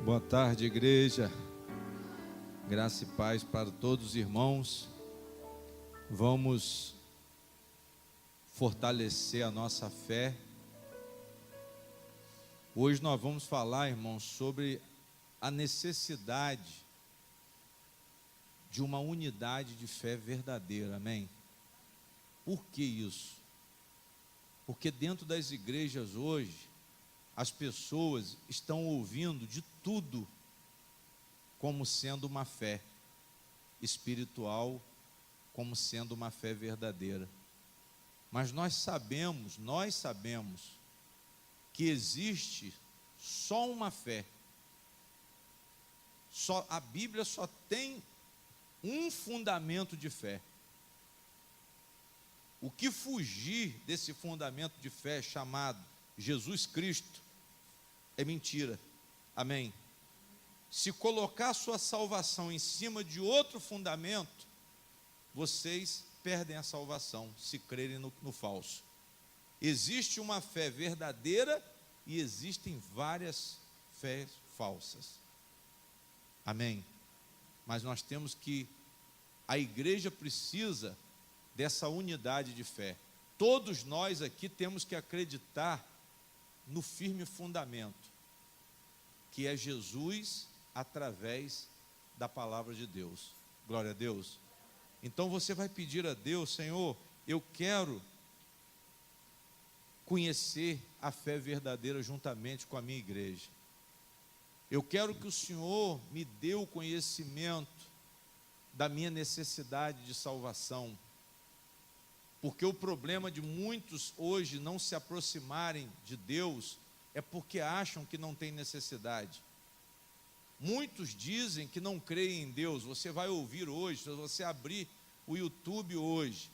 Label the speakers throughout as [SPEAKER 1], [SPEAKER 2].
[SPEAKER 1] Boa tarde, igreja. Graça e paz para todos os irmãos. Vamos fortalecer a nossa fé. Hoje nós vamos falar, irmãos, sobre a necessidade de uma unidade de fé verdadeira, amém? Por que isso? Porque dentro das igrejas hoje, as pessoas estão ouvindo de tudo como sendo uma fé espiritual, como sendo uma fé verdadeira. Mas nós sabemos que existe só uma fé. A Bíblia só tem um fundamento de fé. O que fugir desse fundamento de fé chamado Jesus Cristo é mentira, amém? Se colocar a sua salvação em cima de outro fundamento, vocês perdem a salvação, se crerem no falso. Existe uma fé verdadeira e existem várias fés falsas, amém? Mas nós temos que, a igreja precisa dessa unidade de fé. Todos nós aqui temos que acreditar no firme fundamento, que é Jesus através da palavra de Deus. Glória a Deus. Então você vai pedir a Deus: Senhor, eu quero conhecer a fé verdadeira juntamente com a minha igreja. Eu quero que o Senhor me dê o conhecimento da minha necessidade de salvação. Porque o problema de muitos hoje não se aproximarem de Deus é porque acham que não tem necessidade. Muitos dizem que não creem em Deus. Você vai ouvir hoje, se você abrir o YouTube hoje,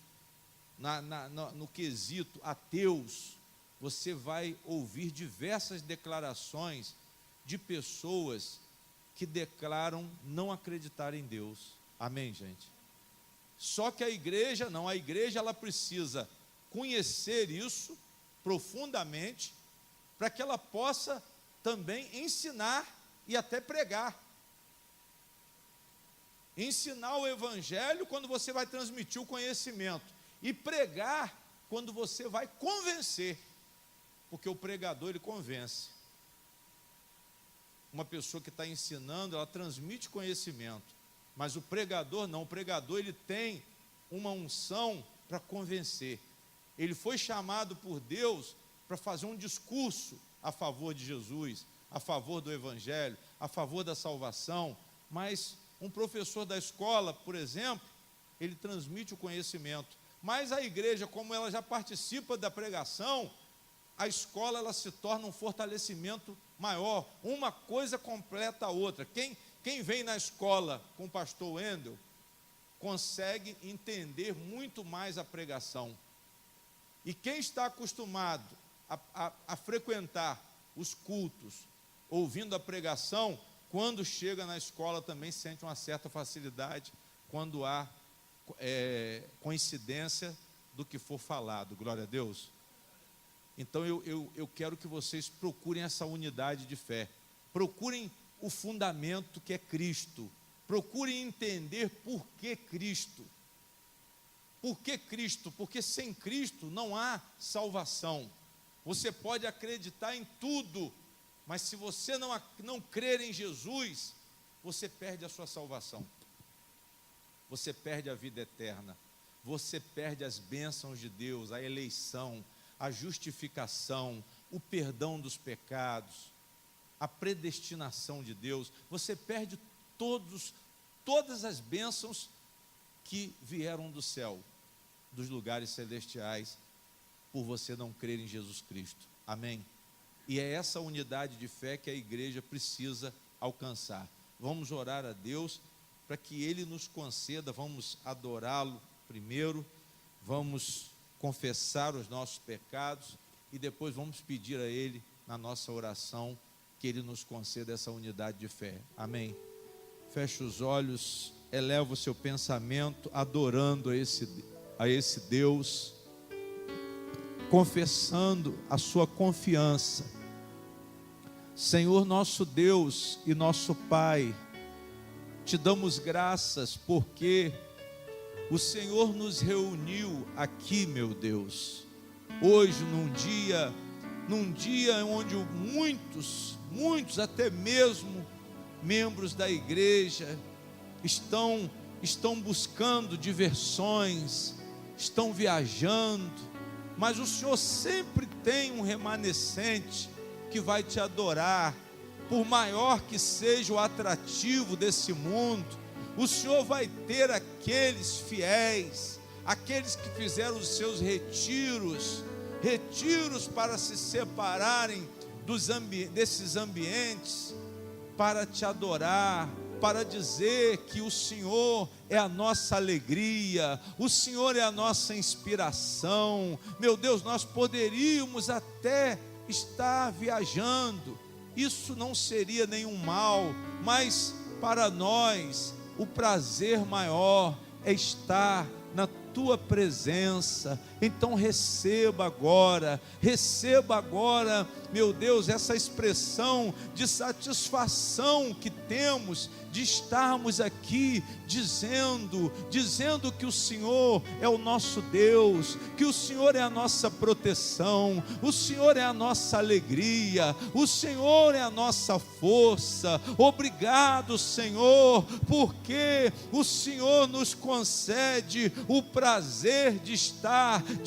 [SPEAKER 1] no quesito ateus, você vai ouvir diversas declarações de pessoas que declaram não acreditar em Deus. Amém, gente? Só que a igreja não, a igreja ela precisa conhecer isso profundamente, para que ela possa também ensinar e até pregar. Ensinar o evangelho quando você vai transmitir o conhecimento, e pregar quando você vai convencer, porque o pregador ele convence. Uma pessoa que está ensinando, ela transmite conhecimento. Mas o pregador não, o pregador ele tem uma unção para convencer. Ele foi chamado por Deus para fazer um discurso a favor de Jesus, a favor do evangelho, a favor da salvação. Mas um professor da escola, por exemplo, ele transmite o conhecimento. Mas a igreja, como ela já participa da pregação, a escola ela se torna um fortalecimento maior. Uma coisa completa a outra. Quem vem na escola com o pastor Wendel consegue entender muito mais a pregação. E quem está acostumado a frequentar os cultos, ouvindo a pregação, quando chega na escola também sente uma certa facilidade quando há coincidência do que for falado. Glória a Deus. Então eu quero que vocês procurem essa unidade de fé. Procurem o fundamento que é Cristo. Procurem entender por que Cristo. Por que Cristo? Porque sem Cristo não há salvação. Você pode acreditar em tudo, mas se você não crer em Jesus, você perde a sua salvação. Você perde a vida eterna. Você perde as bênçãos de Deus, a eleição, a justificação, o perdão dos pecados, a predestinação de Deus. Você perde todas as bênçãos que vieram do céu, dos lugares celestiais, por você não crer em Jesus Cristo. Amém? E é essa unidade de fé que a igreja precisa alcançar. Vamos orar a Deus para que Ele nos conceda. Vamos adorá-lo primeiro, vamos confessar os nossos pecados e depois vamos pedir a Ele, na nossa oração, que Ele nos conceda essa unidade de fé. Amém? Feche os olhos, eleva o seu pensamento, adorando a esse Deus, confessando a sua confiança, Senhor nosso Deus e nosso Pai, te damos graças porque o Senhor nos reuniu aqui, meu Deus, hoje num dia onde muitos até mesmo membros da igreja estão buscando diversões, estão viajando, mas o Senhor sempre tem um remanescente que vai te adorar, por maior que seja o atrativo desse mundo. O Senhor vai ter aqueles fiéis, aqueles que fizeram os seus retiros para se separarem desses ambientes, para te adorar, para dizer que o Senhor é a nossa alegria, o Senhor é a nossa inspiração. Meu Deus, nós poderíamos até estar viajando, isso não seria nenhum mal, mas para nós o prazer maior é estar na tua presença. Então receba agora, meu Deus, essa expressão de satisfação que temos de estarmos aqui dizendo que o Senhor é o nosso Deus, que o Senhor é a nossa proteção, o Senhor é a nossa alegria, o Senhor é a nossa força. Obrigado, Senhor, porque o Senhor nos concede o prazer de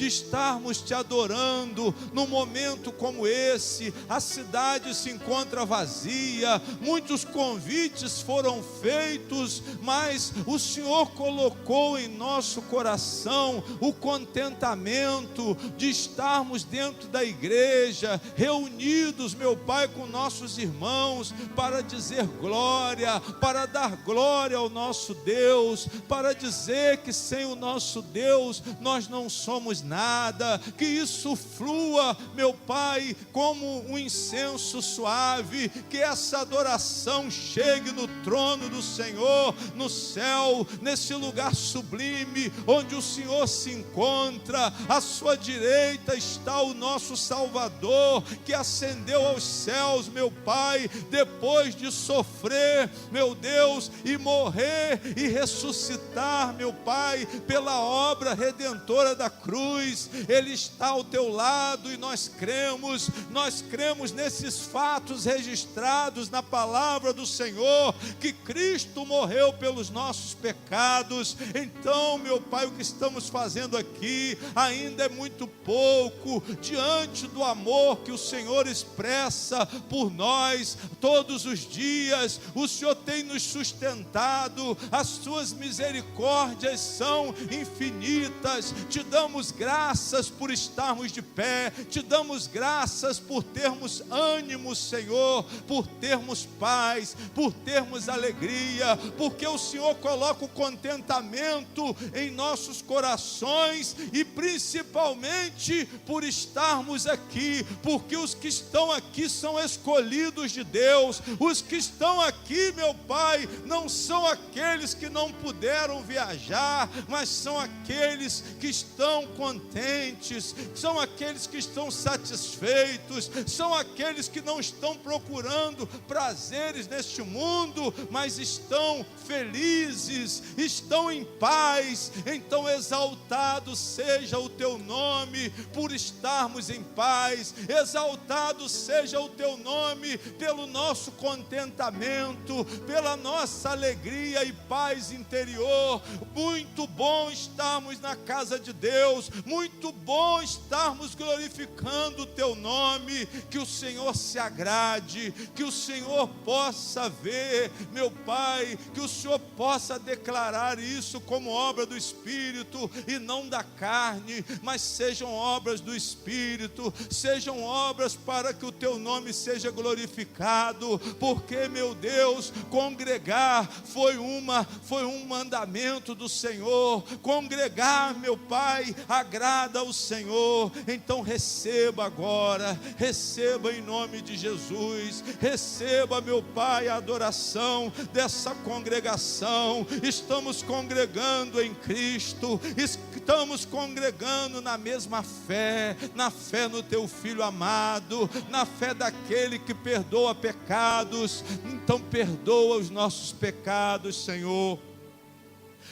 [SPEAKER 1] estarmos te adorando num momento como esse. A cidade se encontra vazia, muitos convites foram feitos, mas o Senhor colocou em nosso coração o contentamento de estarmos dentro da igreja, reunidos, meu Pai, com nossos irmãos, para dizer glória, para dar glória ao nosso Deus, para dizer que sem o nosso Deus nós não somos nada, que isso flua, meu Pai, como um incenso suave, que essa adoração chegue no trono do Senhor, no céu, nesse lugar sublime, onde o Senhor se encontra. À sua direita está o nosso Salvador, que ascendeu aos céus, meu Pai, depois de sofrer, meu Deus, e morrer e ressuscitar, meu Pai, pela obra redentora da cruz. Ele está ao teu lado e nós cremos nesses fatos registrados na palavra do Senhor, que Cristo morreu pelos nossos pecados. Então, meu Pai, o que estamos fazendo aqui ainda é muito pouco diante do amor que o Senhor expressa por nós todos os dias. O Senhor tem nos sustentado, as suas misericórdias são infinitas. Te damos graças por estarmos de pé, te damos graças por termos ânimo, Senhor, por termos paz, por termos alegria, porque o Senhor coloca o contentamento em nossos corações, e principalmente por estarmos aqui, porque os que estão aqui são escolhidos de Deus. Os que estão aqui, meu Pai, não são aqueles que não puderam viajar, mas são aqueles que estão contentes, são aqueles que estão satisfeitos, são aqueles que não estão procurando prazeres neste mundo, mas estão felizes, estão em paz. Então exaltado seja o teu nome por estarmos em paz, exaltado seja o teu nome pelo nosso contentamento, pela nossa alegria e paz interior. Muito bom estarmos na casa de Deus, muito bom estarmos glorificando o teu nome. Que o Senhor se agrade, que o Senhor possa ver, meu Pai, que o Senhor possa declarar isso como obra do Espírito e não da carne, mas sejam obras do Espírito, sejam obras para que o teu nome seja glorificado, porque, meu Deus, congregar foi um mandamento do Senhor. Congregar, meu Pai, agrada ao Senhor. Então receba agora, receba em nome de Jesus, receba, meu Pai, a adoração dessa congregação. Estamos congregando em Cristo, estamos congregando na mesma fé, na fé no Teu Filho amado, na fé daquele que perdoa pecados. Então perdoa os nossos pecados, Senhor,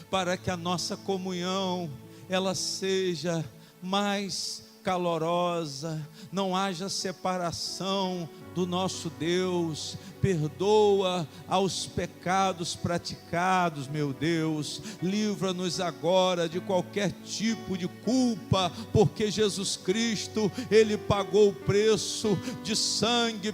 [SPEAKER 1] para que a nossa comunhão ela seja mais calorosa, não haja separação do nosso Deus. Perdoa aos pecados praticados, meu Deus. Livra-nos agora de qualquer tipo de culpa, porque Jesus Cristo, Ele pagou o preço de sangue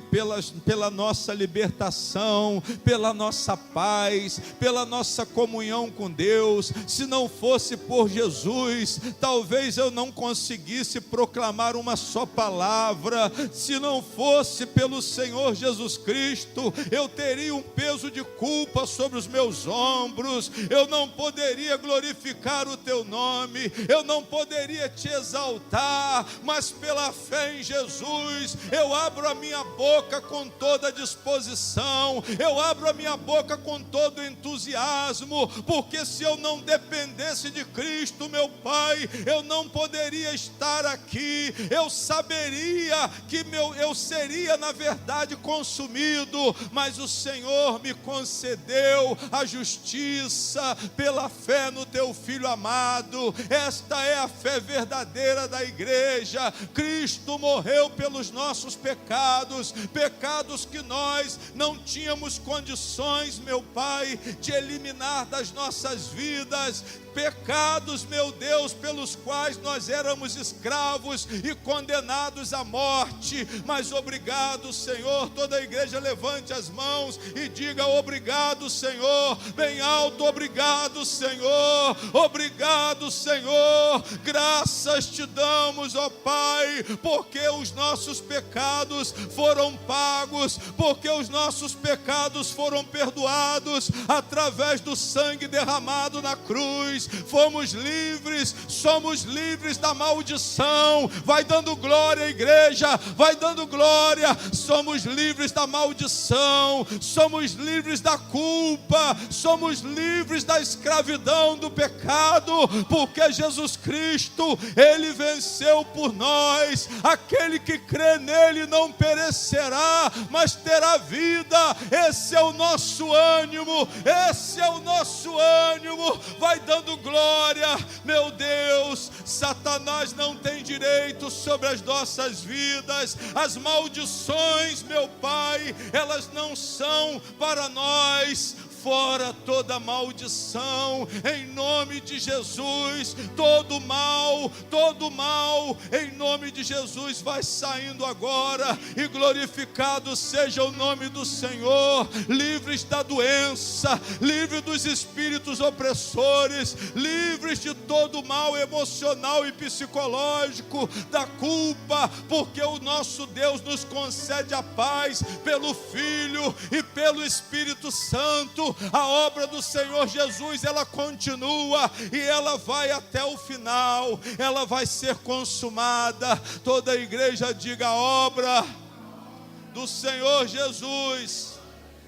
[SPEAKER 1] pela nossa libertação, pela nossa paz, pela nossa comunhão com Deus. Se não fosse por Jesus, talvez eu não conseguisse proclamar uma só palavra. Se não fosse pelo Senhor Jesus Cristo, eu teria um peso de culpa sobre os meus ombros. Eu não poderia glorificar o Teu nome, eu não poderia Te exaltar. Mas pela fé em Jesus, eu abro a minha boca com toda disposição, eu abro a minha boca com todo entusiasmo, porque se eu não dependesse de Cristo, meu Pai, eu não poderia estar aqui. Eu saberia que eu seria na verdade consumido, mas o Senhor me concedeu a justiça pela fé no Teu Filho amado. Esta é a fé verdadeira da igreja. Cristo morreu pelos nossos pecados, pecados que nós não tínhamos condições, meu Pai, de eliminar das nossas vidas. Pecados, meu Deus, pelos quais nós éramos escravos e condenados à morte. Mas obrigado, Senhor. Toda a igreja levante as mãos e diga obrigado, Senhor. Bem alto, obrigado, Senhor. Obrigado, Senhor. Graças Te damos, ó Pai, porque os nossos pecados foram pagos, porque os nossos pecados foram perdoados através do sangue derramado na cruz. Fomos livres, somos livres da maldição. Vai dando glória, igreja, vai dando glória. Somos livres da maldição, somos livres da culpa, somos livres da escravidão do pecado, porque Jesus Cristo, Ele venceu por nós. Aquele que crê nele não perecerá, mas terá vida. Esse é o nosso ânimo, esse é o nosso ânimo. Vai dando glória, meu Deus. Satanás não tem direito sobre as nossas vidas. As maldições, meu Pai, elas não são para nós. Fora toda maldição, em nome de Jesus. Todo mal, em nome de Jesus, vai saindo agora. E glorificado seja o nome do Senhor. Livres da doença, livres dos espíritos opressores, livres de todo mal emocional e psicológico, da culpa, porque o nosso Deus nos concede a paz pelo Filho e pelo Espírito Santo. A obra do Senhor Jesus, ela continua e ela vai até o final, ela vai ser consumada. Toda a igreja diga: a obra do Senhor Jesus,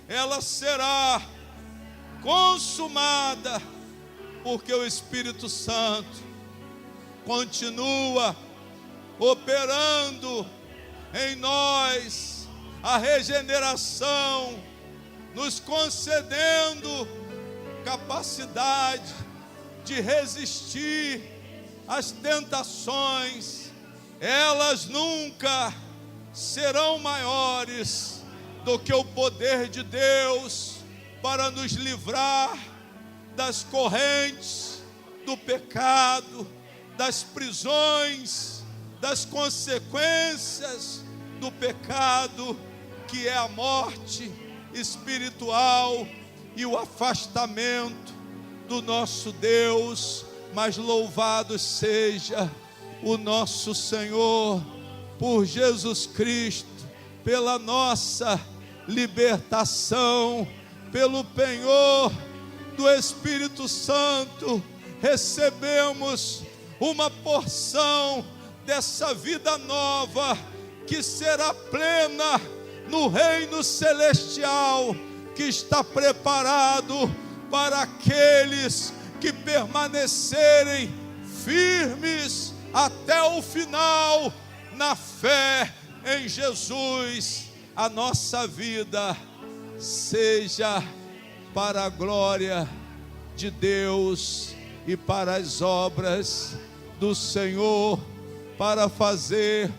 [SPEAKER 1] ela será consumada, porque o Espírito Santo continua operando em nós a regeneração, nos concedendo capacidade de resistir às tentações. Elas nunca serão maiores do que o poder de Deus para nos livrar das correntes do pecado, das prisões, das consequências do pecado, que é a morte espiritual e o afastamento do nosso Deus. Mas louvado seja o nosso Senhor por Jesus Cristo, pela nossa libertação, pelo penhor do Espírito Santo. Recebemos uma porção dessa vida nova que será plena no reino celestial, que está preparado para aqueles que permanecerem firmes até o final na fé em Jesus. A nossa vida seja para a glória de Deus e para as obras do Senhor, para fazer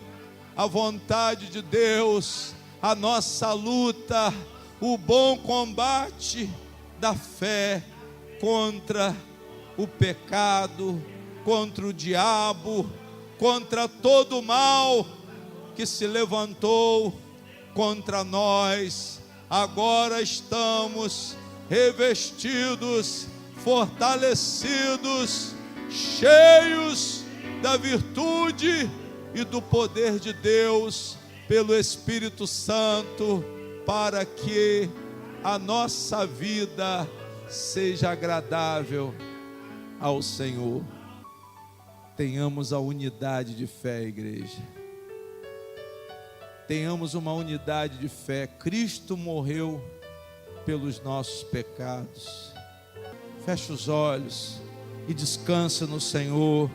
[SPEAKER 1] a vontade de Deus, a nossa luta, o bom combate da fé contra o pecado, contra o diabo, contra todo o mal que se levantou contra nós. Agora estamos revestidos, fortalecidos, cheios da virtude e do poder de Deus pelo Espírito Santo, para que a nossa vida seja agradável ao Senhor. Tenhamos a unidade de fé, igreja. Tenhamos uma unidade de fé. Cristo morreu pelos nossos pecados. Feche os olhos e descansa no Senhor.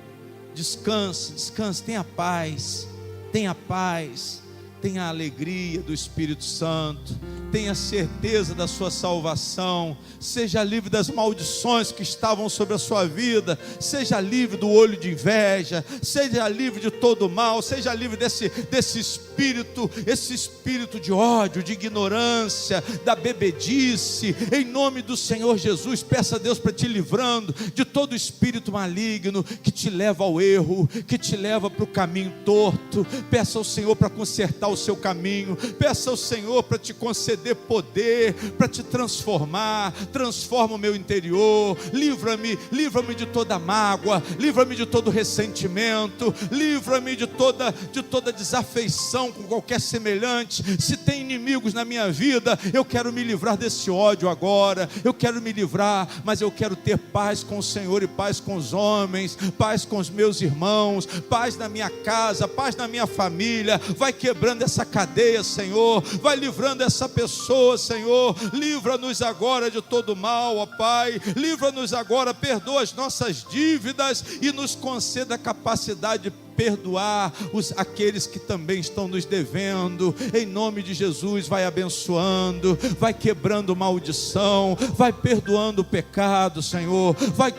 [SPEAKER 1] Descanse, descanse, tenha paz, tenha paz. Tenha a alegria do Espírito Santo, tenha certeza da sua salvação, seja livre das maldições que estavam sobre a sua vida, seja livre do olho de inveja, seja livre de todo mal, seja livre desse espírito, esse espírito de ódio, de ignorância, da bebedice. Em nome do Senhor Jesus, peça a Deus para te livrando de todo espírito maligno que te leva ao erro, que te leva para o caminho torto. Peça ao Senhor para consertar o seu caminho, peça ao Senhor para te conceder poder, para te transformar. Transforma o meu interior, livra-me de toda mágoa, livra-me de todo ressentimento, livra-me de toda desafeição com qualquer semelhante. Se tem inimigos na minha vida, eu quero me livrar desse ódio agora, eu quero me livrar, mas eu quero ter paz com o Senhor e paz com os homens, paz com os meus irmãos, paz na minha casa, paz na minha família. Vai quebrando essa cadeia, Senhor, vai livrando essa pessoa, Senhor. Livra-nos agora de todo mal, ó Pai, livra-nos agora, perdoa as nossas dívidas e nos conceda a capacidade de perdoar aqueles que também estão nos devendo. Em nome de Jesus, vai abençoando, vai quebrando maldição, vai perdoando o pecado, Senhor, vai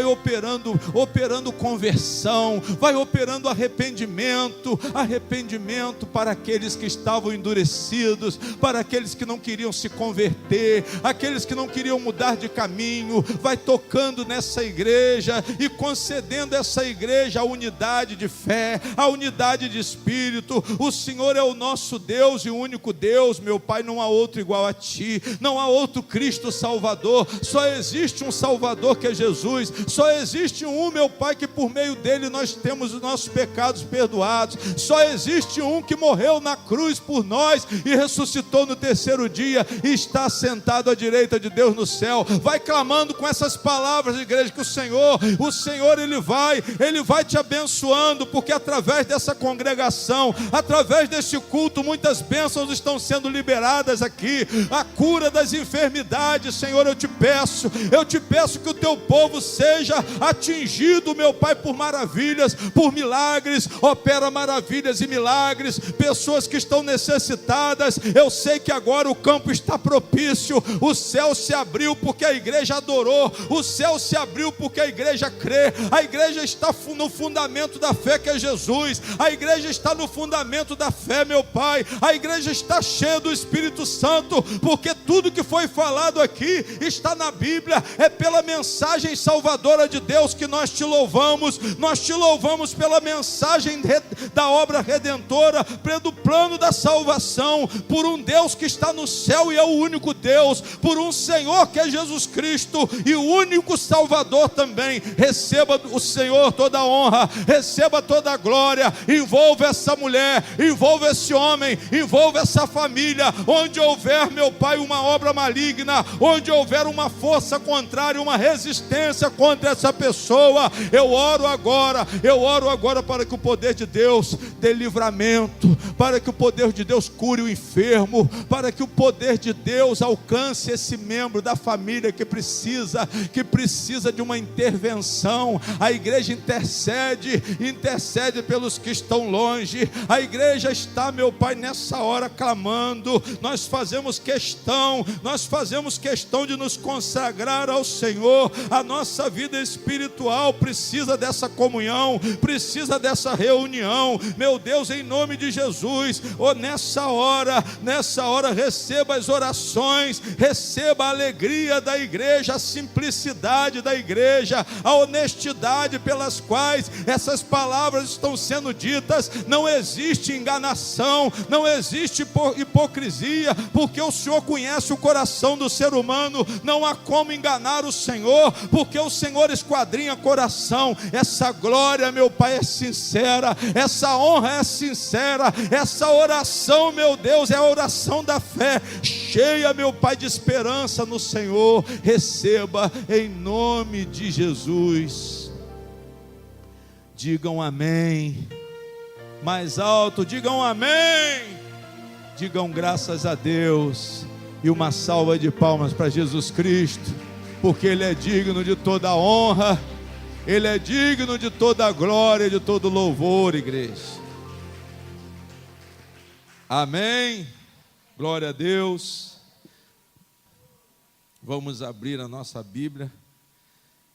[SPEAKER 1] operando conversão, vai operando arrependimento para aqueles que estavam endurecidos, para aqueles que não queriam se converter, aqueles que não queriam mudar de caminho. Vai tocando nessa igreja e concedendo a essa igreja a unidade de fé, a unidade de espírito. O Senhor é o nosso Deus e o único Deus, meu Pai. Não há outro igual a Ti, não há outro Cristo Salvador. Só existe um Salvador, que é Jesus. Só existe um, meu Pai, que por meio dele nós temos os nossos pecados perdoados. Só existe um que morreu na cruz por nós e ressuscitou no terceiro dia e está sentado à direita de Deus no céu. Vai clamando com essas palavras, igreja, que o Senhor ele vai te abençoando, porque através dessa congregação, através desse culto, muitas bênçãos estão sendo liberadas aqui. A cura das enfermidades, Senhor, eu te peço que o teu povo seja atingido, meu Pai, por maravilhas, por milagres. Opera maravilhas e milagres. Pessoas que estão necessitadas, eu sei que agora o campo está propício. O céu se abriu porque a igreja adorou, o céu se abriu porque a igreja crê. A igreja está no fundamento da fé, que é Jesus. A igreja está no fundamento da fé, meu Pai. A igreja está cheia do Espírito Santo, porque tudo que foi falado aqui está na Bíblia. É pela mensagem salvadora de Deus que nós te louvamos. Nós te louvamos pela mensagem da obra redentora, pelo plano da salvação, por um Deus que está no céu e é o único Deus, por um Senhor que é Jesus Cristo e o único Salvador também. Receba o Senhor toda a honra, receba toda toda a glória. Envolva essa mulher, envolva esse homem, envolva essa família. Onde houver, meu Pai, uma obra maligna, onde houver uma força contrária, uma resistência contra essa pessoa, eu oro agora para que o poder de Deus dê livramento, para que o poder de Deus cure o enfermo, para que o poder de Deus alcance esse membro da família que precisa de uma intervenção. A igreja intercede pelos que estão longe. A igreja está, meu Pai, nessa hora clamando. Nós fazemos questão de nos consagrar ao Senhor. A nossa vida espiritual precisa dessa comunhão, precisa dessa reunião. Meu Deus, em nome de Jesus, nessa hora, receba as orações, receba a alegria da igreja, a simplicidade da igreja, a honestidade pelas quais essas palavras estão sendo ditas. Não existe enganação, não existe hipocrisia, porque o Senhor conhece o coração do ser humano. Não há como enganar o Senhor, porque o Senhor esquadrinha coração. Essa glória, meu Pai, é sincera, essa honra é sincera, essa oração, meu Deus, é a oração da fé, cheia, meu Pai, de esperança no Senhor. Receba em nome de Jesus. Digam amém. Mais alto, digam amém. Digam graças a Deus. E uma salva de palmas para Jesus Cristo, porque Ele é digno de toda a honra, Ele é digno de toda a glória, de todo louvor, igreja. Amém. Glória a Deus. Vamos abrir a nossa Bíblia.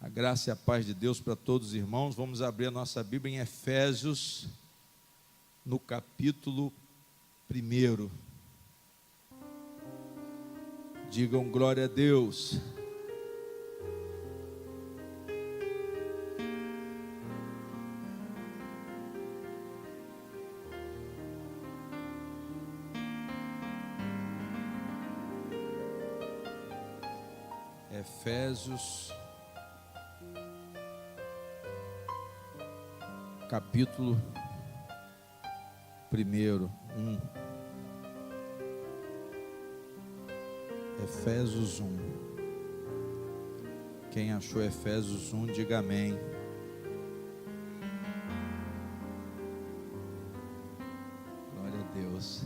[SPEAKER 1] A graça e a paz de Deus para todos os irmãos. Vamos abrir a nossa Bíblia em Efésios, no capítulo 1. Digam glória a Deus. Efésios, capítulo 1. Efésios 1. Quem achou Efésios 1, diga amém. Glória a Deus.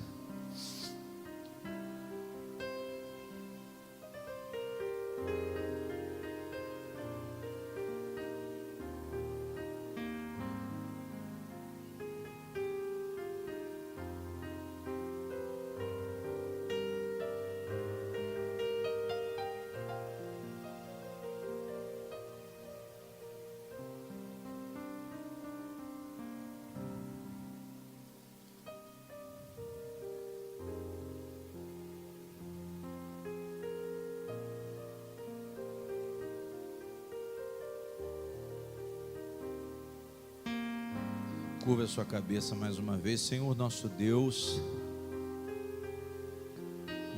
[SPEAKER 1] Curva a sua cabeça mais uma vez. Senhor nosso Deus,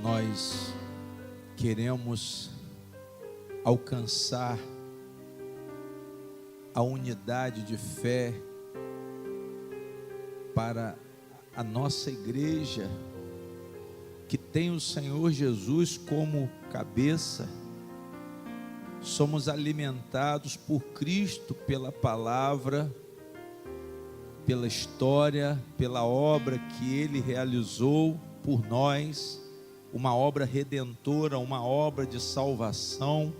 [SPEAKER 1] nós queremos alcançar a unidade de fé para a nossa igreja, que tem o Senhor Jesus como cabeça. Somos alimentados por Cristo, pela palavra, pela história, pela obra que Ele realizou por nós, uma obra redentora, uma obra de salvação,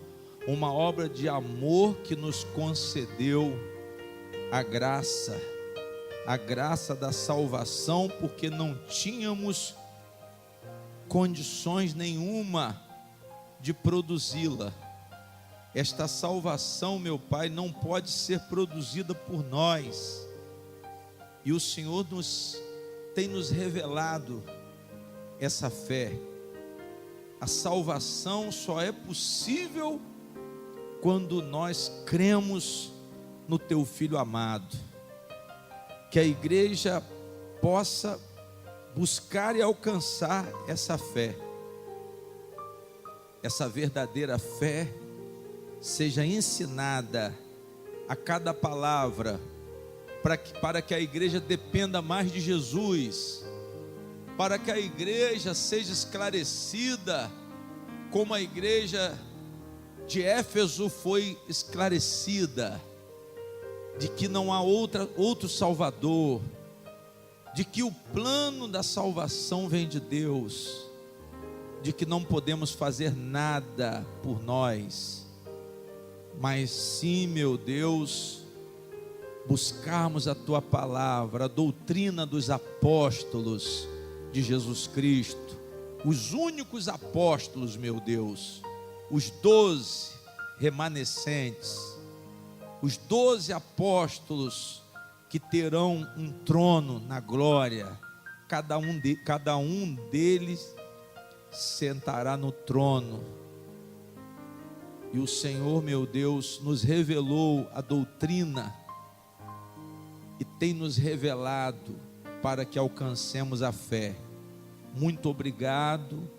[SPEAKER 1] uma obra de amor que nos concedeu a graça da salvação, porque não tínhamos condições nenhuma de produzi-la. Esta salvação, meu Pai, não pode ser produzida por nós. E o Senhor tem nos revelado essa fé. A salvação só é possível quando nós cremos no Teu Filho amado. Que a igreja possa buscar e alcançar essa fé. Essa verdadeira fé seja ensinada a cada palavra para que a igreja dependa mais de Jesus, para que a igreja seja esclarecida, como a igreja de Éfeso foi esclarecida, de que não há outro Salvador, de que o plano da salvação vem de Deus, de que não podemos fazer nada por nós, mas sim, meu Deus, buscarmos a Tua palavra, a doutrina dos apóstolos de Jesus Cristo, os únicos apóstolos, meu Deus, os 12 remanescentes, os 12 apóstolos que terão um trono na glória, cada um deles sentará no trono, e o Senhor, meu Deus, nos revelou a doutrina, e tem nos revelado para que alcancemos a fé. Muito obrigado,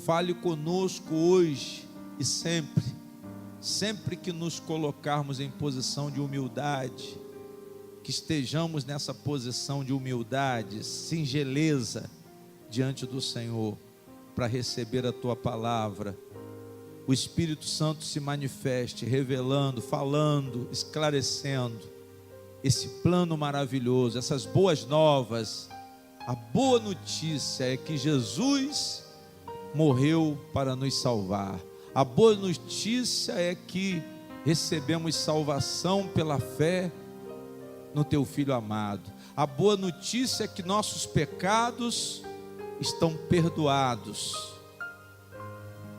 [SPEAKER 1] fale conosco hoje e sempre que nos colocarmos em posição de humildade, que estejamos nessa posição de humildade, singeleza diante do Senhor, para receber a Tua palavra. O Espírito Santo se manifeste, revelando, falando, esclarecendo esse plano maravilhoso, essas boas novas. A boa notícia é que Jesus morreu para nos salvar. A boa notícia é que recebemos salvação pela fé no Teu Filho amado. A boa notícia é que nossos pecados estão perdoados.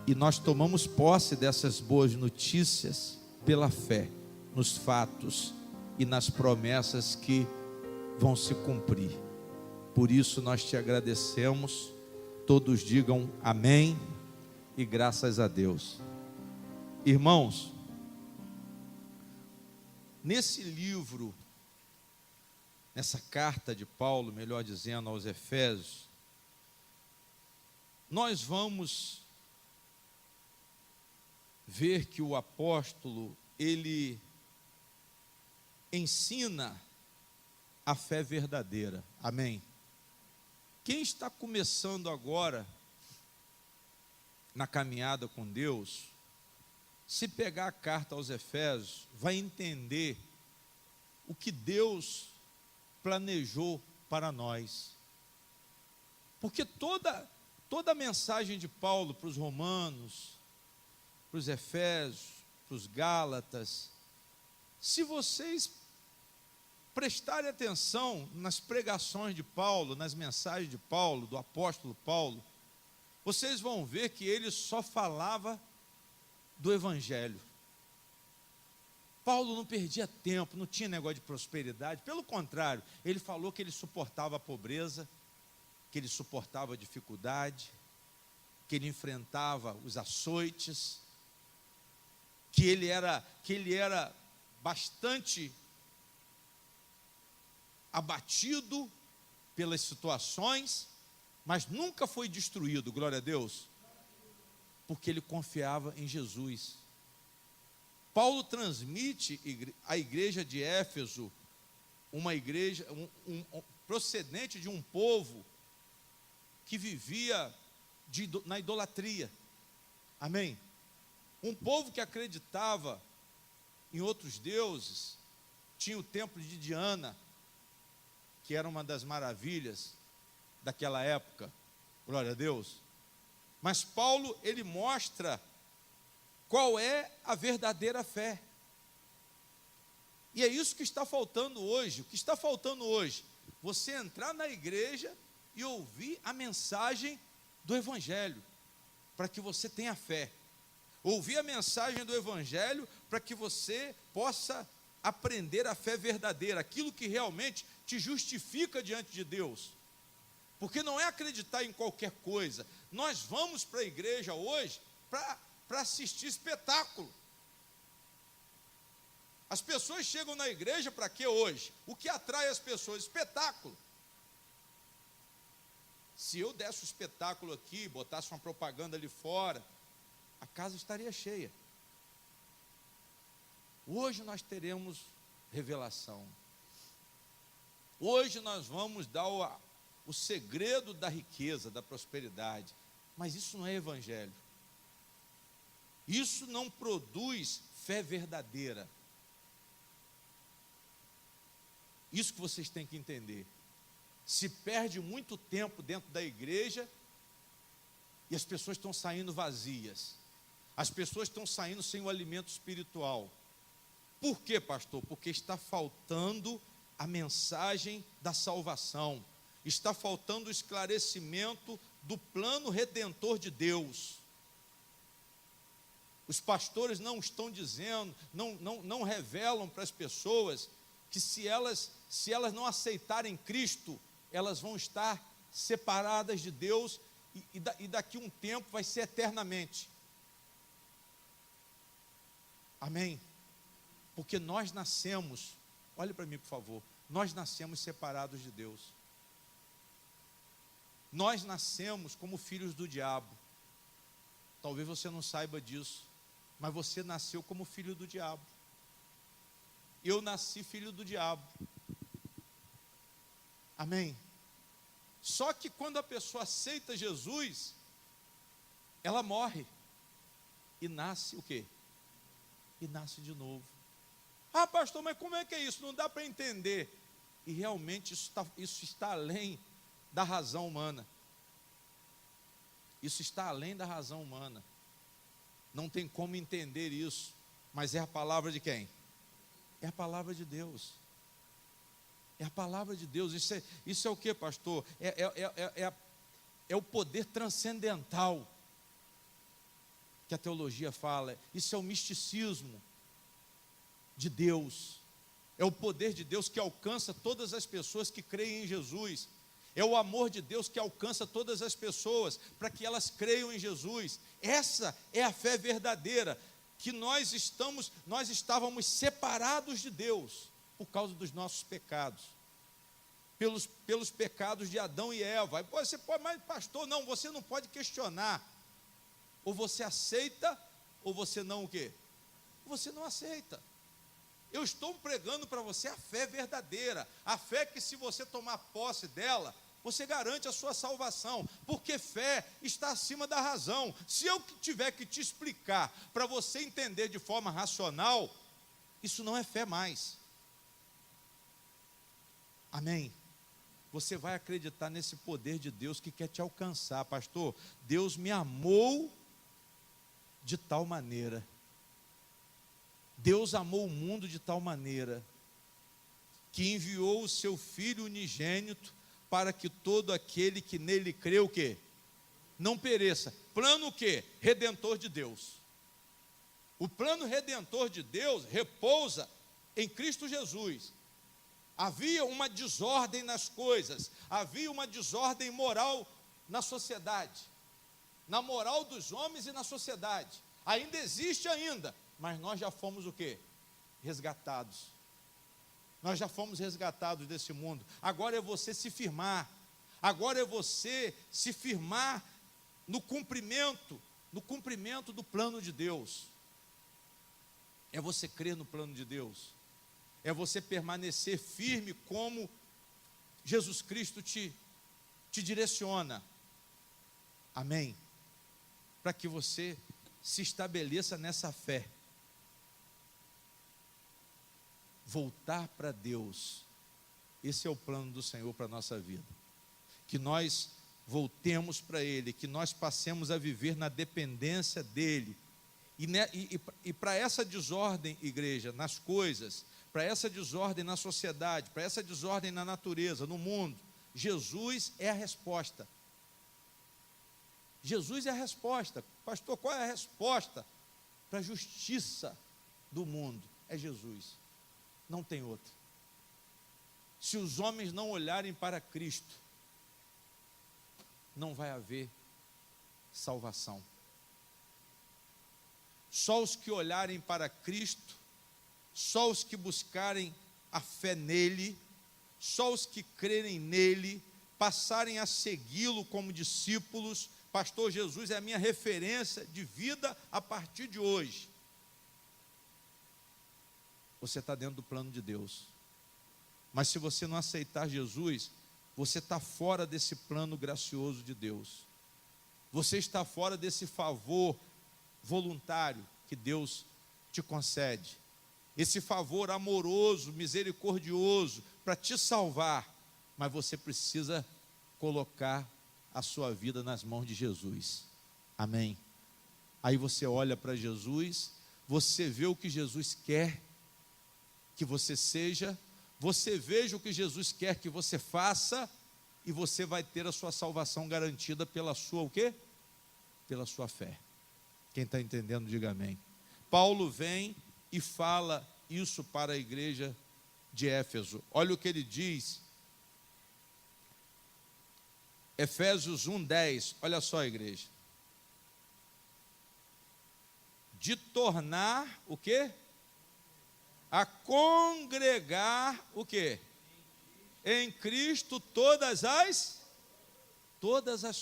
[SPEAKER 1] E nós tomamos posse dessas boas notícias pela fé, nos fatos e nas promessas que vão se cumprir. Por isso nós Te agradecemos. Todos digam amém e graças a Deus. Irmãos, nesse livro, nessa carta de Paulo, melhor dizendo, aos Efésios, nós vamos ver que o apóstolo, ele ensina a fé verdadeira. Amém? Quem está começando agora na caminhada com Deus, se pegar a carta aos Efésios, vai entender o que Deus planejou para nós. Porque toda a mensagem de Paulo para os romanos, para os Efésios, para os Gálatas, se vocês prestarem atenção nas pregações de Paulo, nas mensagens de Paulo, do apóstolo Paulo, vocês vão ver que ele só falava do Evangelho. Paulo não perdia tempo, não tinha negócio de prosperidade, pelo contrário, ele falou que ele suportava a pobreza, que ele suportava a dificuldade, que ele enfrentava os açoites, que ele era bastante abatido pelas situações, mas nunca foi destruído, glória a Deus, porque ele confiava em Jesus. Paulo transmite à igreja de Éfeso, uma igreja procedente de um povo que vivia na idolatria, amém? Um povo que acreditava em outros deuses, tinha o templo de Diana, que era uma das maravilhas daquela época, glória a Deus. Mas Paulo, ele mostra qual é a verdadeira fé. E é isso que está faltando hoje. O que está faltando hoje? Você entrar na igreja e ouvir a mensagem do Evangelho, para que você tenha fé. Ouvir a mensagem do Evangelho para que você possa aprender a fé verdadeira, aquilo que realmente te justifica diante de Deus. Porque não é acreditar em qualquer coisa. Nós vamos para a igreja hoje para assistir espetáculo. As pessoas chegam na igreja para quê hoje? O que atrai as pessoas? Espetáculo. Se eu desse o espetáculo aqui, botasse uma propaganda ali fora, a casa estaria cheia. Hoje nós teremos revelação. Hoje nós vamos dar o segredo da riqueza, da prosperidade. Mas isso não é evangelho. Isso não produz fé verdadeira. Isso que vocês têm que entender. Se perde muito tempo dentro da igreja e as pessoas estão saindo vazias. As pessoas estão saindo sem o alimento espiritual. Por quê, pastor? Porque está faltando a mensagem da salvação. Está faltando o esclarecimento do plano redentor de Deus. Os pastores não estão dizendo, não revelam para as pessoas que se elas não aceitarem Cristo, elas vão estar separadas de Deus e daqui a um tempo vai ser eternamente. Amém? Porque nós nascemos, olhe para mim por favor, nós nascemos separados de Deus. Nós nascemos como filhos do diabo. Talvez você não saiba disso, mas você nasceu como filho do diabo. Eu nasci filho do diabo. Amém? Só que quando a pessoa aceita Jesus, ela morre e nasce o quê? E nasce de novo. Ah, pastor, mas como é que é isso? Não dá para entender. E realmente isso está além da razão humana. Isso está além da razão humana. Não tem como entender isso. Mas é a palavra de quem? É a palavra de Deus. É a palavra de Deus. Isso é o que, pastor? É o poder transcendental que a teologia fala. Isso é o misticismo de Deus. É o poder de Deus que alcança todas as pessoas que creem em Jesus. É o amor de Deus que alcança todas as pessoas para que elas creiam em Jesus. Essa é a fé verdadeira, que nós estávamos separados de Deus por causa dos nossos pecados. Pelos pecados de Adão e Eva. Você pode, mas pastor, não, você não pode questionar. Ou você aceita, ou você não o quê? Você não aceita. Eu estou pregando para você a fé verdadeira, a fé que se você tomar posse dela, você garante a sua salvação, porque fé está acima da razão. Se eu tiver que te explicar para você entender de forma racional, isso não é fé mais. Amém? Você vai acreditar nesse poder de Deus que quer te alcançar. Pastor, Deus me amou de tal maneira. Deus amou o mundo de tal maneira que enviou o seu Filho unigênito para que todo aquele que nele crê, o quê? Não pereça. Plano o quê? Redentor de Deus. O plano redentor de Deus repousa em Cristo Jesus. Havia uma desordem nas coisas, havia uma desordem moral na sociedade, na moral dos homens e na sociedade. Ainda existe ainda, mas nós já fomos o quê? Resgatados. Nós já fomos resgatados desse mundo. Agora é você se firmar. Agora é você se firmar no cumprimento do plano de Deus. É você crer no plano de Deus. É você permanecer firme como Jesus Cristo te direciona. Amém? Para que você se estabeleça nessa fé. Voltar para Deus. Esse é o plano do Senhor para a nossa vida. Que nós voltemos para Ele, que nós passemos a viver na dependência dEle. E para essa desordem, igreja, nas coisas, para essa desordem na sociedade, para essa desordem na natureza, no mundo, Jesus é a resposta. Jesus é a resposta. Pastor, qual é a resposta para a justiça do mundo? É Jesus. Não tem outra. Se os homens não olharem para Cristo, não vai haver salvação. Só os que olharem para Cristo, só os que buscarem a fé nele, só os que crerem nele, passarem a segui-lo como discípulos. Pastor, Jesus é a minha referência de vida a partir de hoje. Você está dentro do plano de Deus. Mas se você não aceitar Jesus, você está fora desse plano gracioso de Deus. Você está fora desse favor voluntário que Deus te concede. Esse favor amoroso, misericordioso, para te salvar. Mas você precisa colocar a sua vida nas mãos de Jesus. Amém? Aí você olha para Jesus, você vê o que Jesus quer que você seja, você veja o que Jesus quer que você faça, e você vai ter a sua salvação garantida pela sua o quê? Pela sua fé. Quem está entendendo, diga amém. Paulo vem e fala isso para a igreja de Éfeso. Olha o que ele diz. Efésios 1:10. Olha só, igreja. De tornar o quê? A congregar o quê? Em Cristo todas as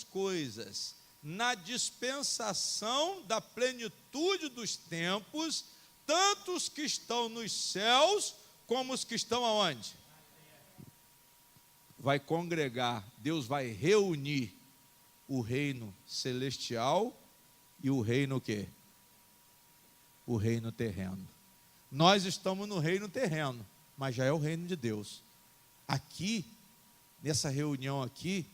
[SPEAKER 1] coisas, na dispensação da plenitude dos tempos, tanto os que estão nos céus, como os que estão aonde? Vai congregar, Deus vai reunir o reino celestial e o reino o quê? O reino terreno. Nós estamos no reino terreno, mas já é o reino de Deus. Aqui, nessa reunião aqui,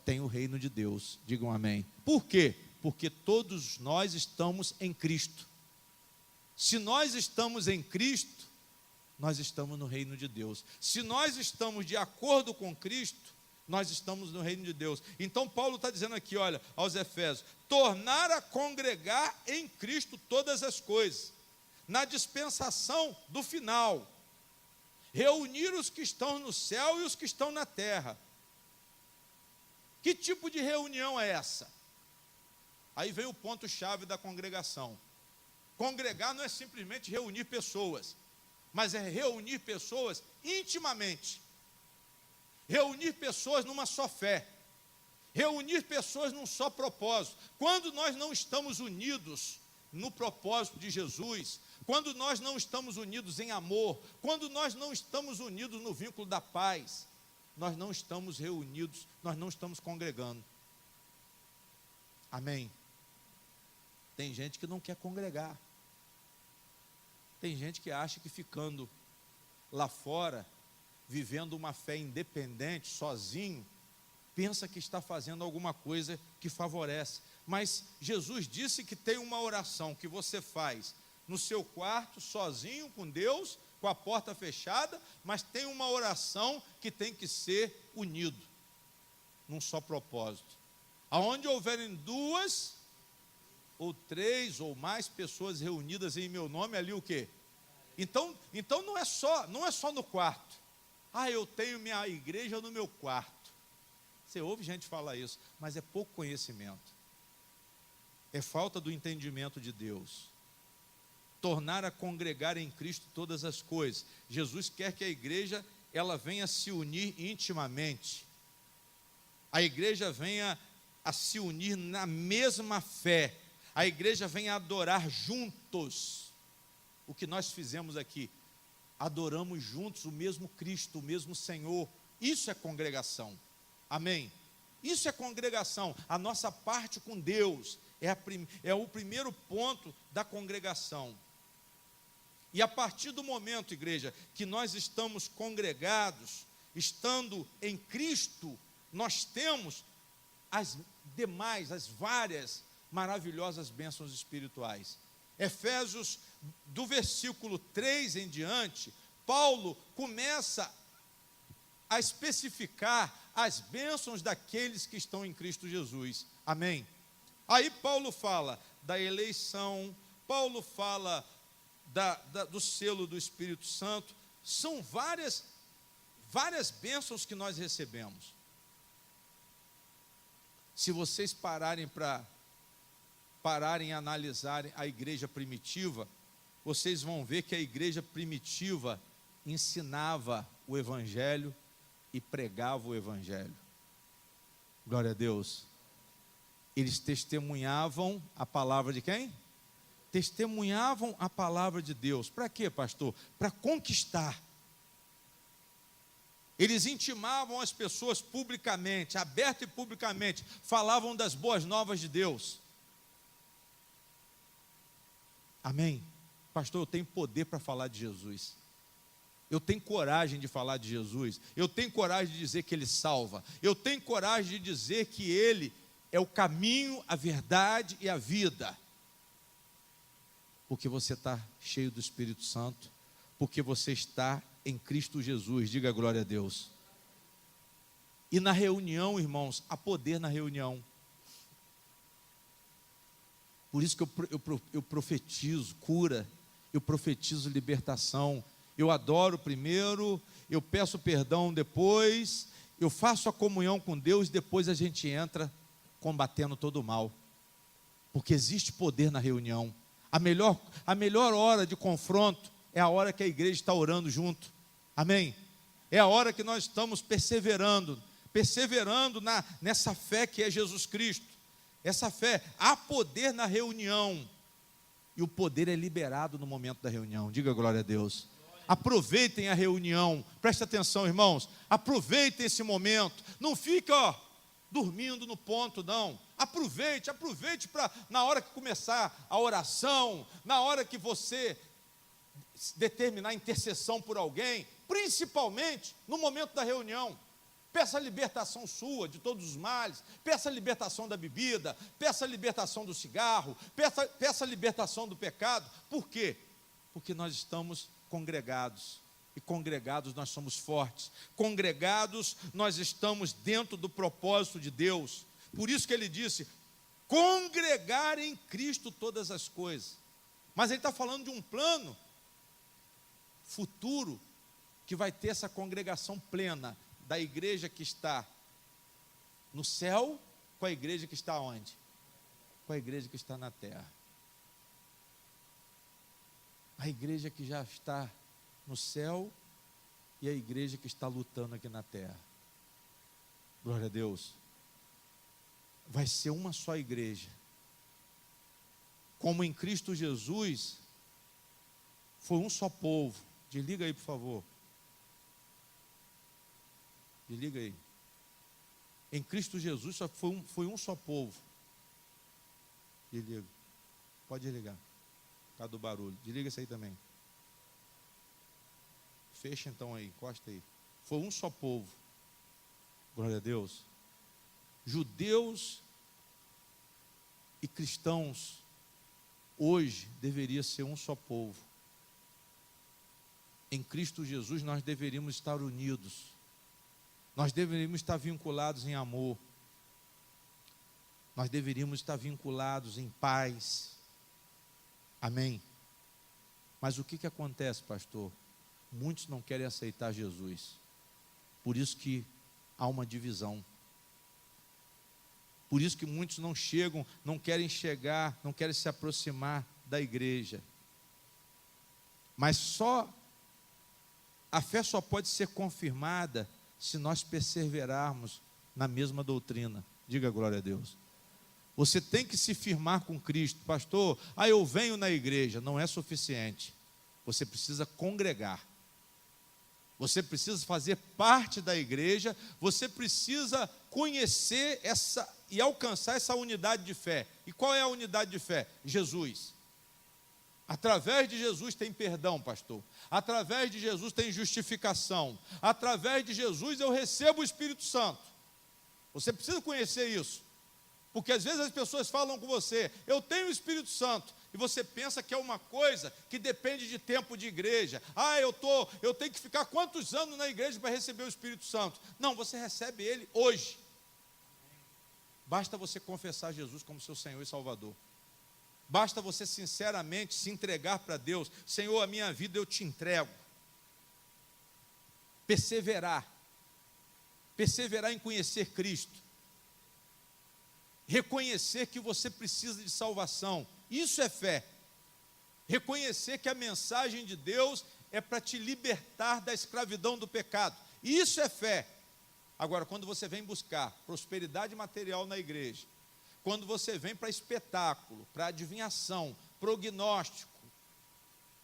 [SPEAKER 1] tem o reino de Deus. Digam amém. Por quê? Porque todos nós estamos em Cristo. Se nós estamos em Cristo, nós estamos no reino de Deus. Se nós estamos de acordo com Cristo, nós estamos no reino de Deus. Então Paulo está dizendo aqui, olha, aos Efésios, tornar a congregar em Cristo todas as coisas, na dispensação do final, reunir os que estão no céu e os que estão na terra. Que tipo de reunião é essa? Aí vem o ponto-chave da congregação. Congregar não é simplesmente reunir pessoas, mas é reunir pessoas intimamente, reunir pessoas numa só fé, reunir pessoas num só propósito. Quando nós não estamos unidos no propósito de Jesus, quando nós não estamos unidos em amor, quando nós não estamos unidos no vínculo da paz, nós não estamos reunidos, nós não estamos congregando. Amém? Tem gente que não quer congregar. Tem gente que acha que ficando lá fora, vivendo uma fé independente, sozinho, pensa que está fazendo alguma coisa que favorece. Mas Jesus disse que tem uma oração que você faz no seu quarto, sozinho com Deus, com a porta fechada, mas tem uma oração que tem que ser unido, num só propósito. Aonde houverem 2 ou 3 ou mais pessoas reunidas em meu nome, ali o quê? Então não é só no quarto. Ah, eu tenho minha igreja no meu quarto. Você ouve gente falar isso, mas é pouco conhecimento. É falta do entendimento de Deus. Tornar a congregar em Cristo todas as coisas. Jesus quer que a igreja, ela venha se unir intimamente. A igreja venha a se unir na mesma fé. A igreja venha adorar juntos. O que nós fizemos aqui, adoramos juntos o mesmo Cristo, o mesmo Senhor. Isso é congregação. Amém? Isso é congregação. A nossa parte com Deus é o primeiro ponto da congregação. E a partir do momento, igreja, que nós estamos congregados, estando em Cristo, nós temos as demais, as várias maravilhosas bênçãos espirituais. Efésios, do versículo 3 em diante, Paulo começa a especificar as bênçãos daqueles que estão em Cristo Jesus. Amém? Aí Paulo fala da eleição, Paulo fala do selo do Espírito Santo. São várias bênçãos que nós recebemos. Se vocês pararem e analisarem a igreja primitiva, vocês vão ver que a igreja primitiva ensinava o Evangelho e pregava o Evangelho. Glória a Deus. Eles testemunhavam a palavra de quem? Testemunhavam a palavra de Deus. Para quê, pastor? Para conquistar. Eles intimavam as pessoas publicamente, aberto e publicamente, falavam das boas novas de Deus. Amém? Pastor, eu tenho poder para falar de Jesus. Eu tenho coragem de falar de Jesus. Eu tenho coragem de dizer que Ele salva. Eu tenho coragem de dizer que Ele é o caminho, a verdade e a vida. Porque você está cheio do Espírito Santo. Porque você está em Cristo Jesus. Diga glória a Deus. E na reunião, irmãos, há poder na reunião. Por isso que eu profetizo cura. Eu profetizo libertação. Eu adoro primeiro, eu peço perdão depois, eu faço a comunhão com Deus, depois a gente entra combatendo todo o mal. Porque existe poder na reunião. A melhor hora de confronto é a hora que a igreja está orando junto. Amém? É a hora que nós estamos perseverando nessa fé que é Jesus Cristo. Essa fé, há poder na reunião. E o poder é liberado no momento da reunião. Diga glória a Deus. Aproveitem a reunião, preste atenção, irmãos, aproveitem esse momento, não fique dormindo no ponto, não, aproveite para, na hora que começar a oração, na hora que você determinar a intercessão por alguém, principalmente no momento da reunião, peça a libertação sua de todos os males, peça a libertação da bebida, peça a libertação do cigarro, peça a libertação do pecado. Por quê? Porque nós estamos congregados, e congregados nós somos fortes, congregados nós estamos dentro do propósito de Deus. Por isso que ele disse, congregar em Cristo todas as coisas. Mas ele está falando de um plano futuro, que vai ter essa congregação plena, da igreja que está no céu, com a igreja que está onde? Com a igreja que está na terra. A igreja que já está no céu e a igreja que está lutando aqui na terra. Glória a Deus. Vai ser uma só igreja. Como em Cristo Jesus foi um só povo. Desliga aí, por favor. Desliga aí. Em Cristo Jesus só foi um só povo. Desliga. Pode desligar. Por causa do barulho. Desliga isso aí também. Fecha então aí, encosta aí. Foi um só povo. Glória a Deus. Judeus e cristãos hoje deveria ser um só povo. Em Cristo Jesus nós deveríamos estar unidos. Nós deveríamos estar vinculados em amor. Nós deveríamos estar vinculados em paz. Amém? Mas o que acontece, pastor? Muitos não querem aceitar Jesus. Por isso que há uma divisão. Por isso que muitos não chegam, não querem chegar, não querem se aproximar da igreja. Mas a fé só pode ser confirmada se nós perseverarmos na mesma doutrina. Diga glória a Deus. Você tem que se firmar com Cristo. Pastor, eu venho na igreja. Não é suficiente. Você precisa congregar. Você precisa fazer parte da igreja. Você precisa conhecer e alcançar essa unidade de fé. E qual é a unidade de fé? Jesus. Através de Jesus tem perdão, pastor. Através de Jesus tem justificação. Através de Jesus eu recebo o Espírito Santo. Você precisa conhecer isso. Porque às vezes as pessoas falam com você, eu tenho o Espírito Santo, e você pensa que é uma coisa que depende de tempo de igreja. Eu tenho que ficar quantos anos na igreja para receber o Espírito Santo? Não, você recebe ele hoje. Basta você confessar Jesus como seu Senhor e Salvador. Basta você sinceramente se entregar para Deus. Senhor, a minha vida eu te entrego. Perseverar em conhecer Cristo. Reconhecer que você precisa de salvação. Isso é fé. Reconhecer que a mensagem de Deus é para te libertar da escravidão do pecado. Isso é fé. Agora, quando você vem buscar prosperidade material na igreja, quando você vem para espetáculo, para adivinhação, prognóstico,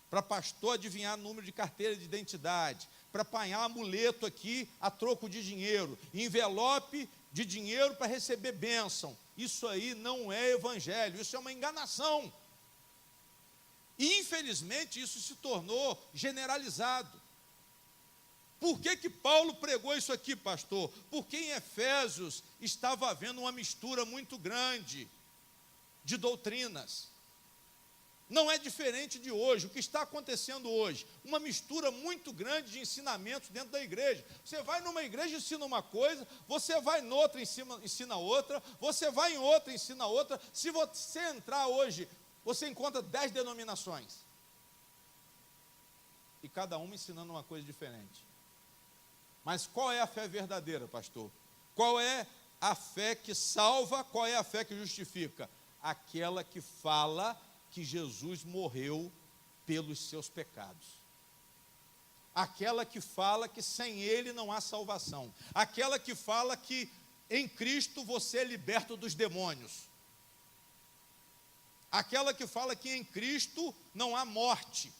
[SPEAKER 1] para pastor adivinhar número de carteira de identidade, para apanhar amuleto aqui a troco de dinheiro, envelope de dinheiro para receber bênção. Isso aí não é evangelho, isso é uma enganação. E infelizmente isso se tornou generalizado. Por que Paulo pregou isso aqui, pastor? Porque em Efésios estava havendo uma mistura muito grande de doutrinas. Não é diferente de hoje, o que está acontecendo hoje, uma mistura muito grande de ensinamentos dentro da igreja. Você vai numa igreja e ensina uma coisa, você vai noutra e ensina outra, você vai em outra e ensina outra. Se você entrar hoje, você encontra 10 denominações. E cada uma ensinando uma coisa diferente. Mas qual é a fé verdadeira, pastor? Qual é a fé que salva? Qual é a fé que justifica? Aquela que fala que Jesus morreu pelos seus pecados. Aquela que fala que sem Ele não há salvação. Aquela que fala que em Cristo você é liberto dos demônios. Aquela que fala que em Cristo não há morte,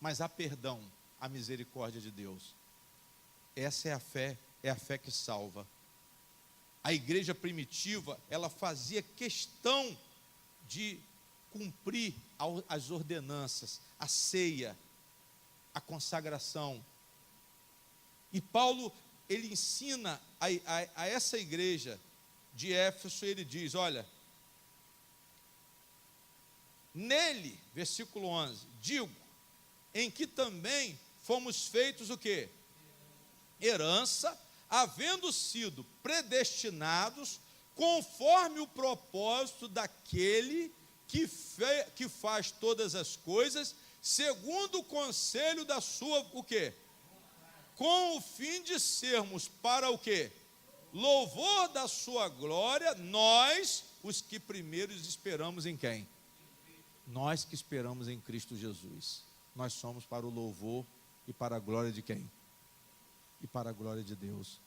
[SPEAKER 1] mas há perdão, a misericórdia de Deus. Essa é a fé que salva. A igreja primitiva, ela fazia questão de cumprir as ordenanças, a ceia, a consagração. E Paulo, ele ensina a essa igreja de Éfeso, ele diz, olha, nele, versículo 11, digo, em que também fomos feitos o quê? Herança, havendo sido predestinados conforme o propósito daquele que faz todas as coisas, segundo o conselho da sua, o quê? Com o fim de sermos para o quê? Louvor da sua glória, nós, os que primeiros esperamos em quem? Nós que esperamos em Cristo Jesus. Nós somos para o louvor e para a glória de quem? E para a glória de Deus.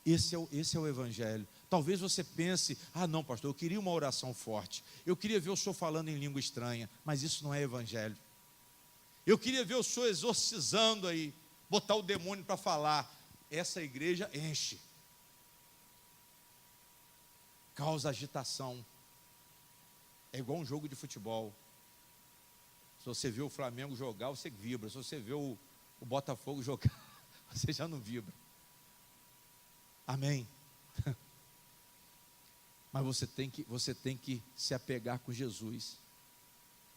[SPEAKER 1] Esse é o evangelho. Talvez você pense, não, pastor, eu queria uma oração forte, eu queria ver o senhor falando em língua estranha, mas isso não é evangelho. Eu queria ver o senhor exorcizando aí, botar o demônio para falar. Essa igreja enche, causa agitação, é igual um jogo de futebol. Se você vê o Flamengo jogar, você vibra. Se você vê o Botafogo jogar, você já não vibra. Amém. Mas você tem que se apegar com Jesus.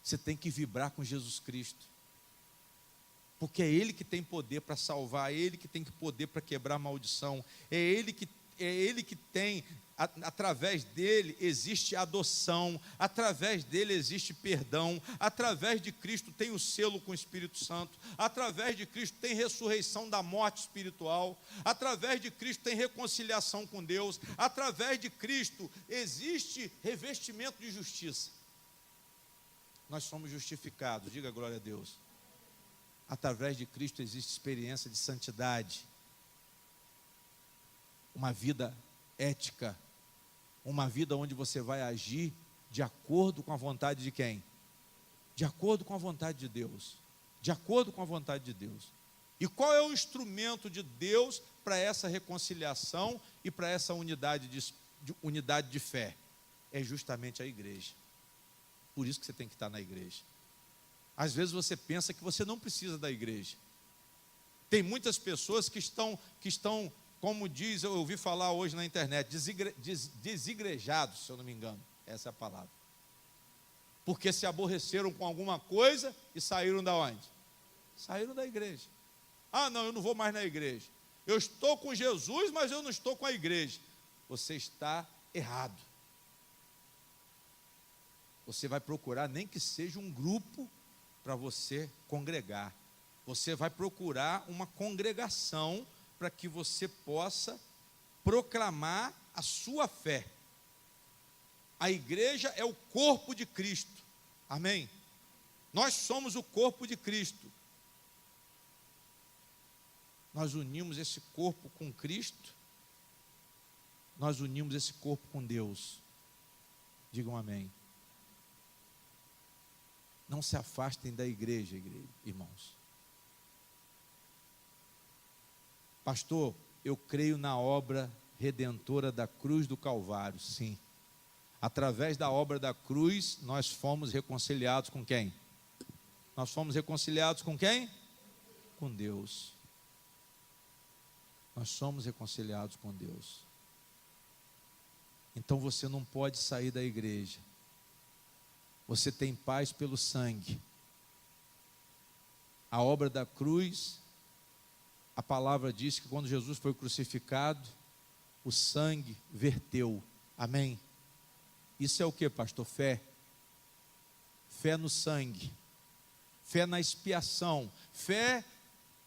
[SPEAKER 1] Você tem que vibrar com Jesus Cristo. Porque é Ele que tem poder para salvar, é Ele que tem poder para quebrar a maldição, é Ele que tem, através dele existe adoção, através dele existe perdão, através de Cristo tem o selo com o Espírito Santo, através de Cristo tem ressurreição da morte espiritual, através de Cristo tem reconciliação com Deus, através de Cristo existe revestimento de justiça. Nós somos justificados, diga glória a Deus. Através de Cristo existe experiência de santidade, uma vida ética, uma vida onde você vai agir de acordo com a vontade de quem? De acordo com a vontade de Deus. De acordo com a vontade de Deus. E qual é o instrumento de Deus para essa reconciliação e para essa unidade de fé? É justamente a igreja. Por isso que você tem que estar na igreja. Às vezes você pensa que você não precisa da igreja. Tem muitas pessoas que estão como diz, eu ouvi falar hoje na internet, desigrejados, se eu não me engano, essa é a palavra. Porque se aborreceram com alguma coisa e saíram da onde? Saíram da igreja. Não, eu não vou mais na igreja. Eu estou com Jesus, mas eu não estou com a igreja. Você está errado. Você vai procurar nem que seja um grupo para você congregar. Você vai procurar uma congregação para que você possa proclamar a sua fé. A igreja é o corpo de Cristo. Amém? Nós somos o corpo de Cristo. Nós unimos esse corpo com Cristo. Nós unimos esse corpo com Deus. Digam amém. Não se afastem da igreja, irmãos. Pastor, eu creio na obra redentora da cruz do Calvário. Sim. Através da obra da cruz, nós fomos reconciliados com quem? Nós fomos reconciliados com quem? Com Deus. Nós somos reconciliados com Deus. Então você não pode sair da igreja. Você tem paz pelo sangue. A obra da cruz, a palavra diz que quando Jesus foi crucificado, o sangue verteu. Amém? Isso é o que, pastor? Fé. Fé no sangue. Fé na expiação. Fé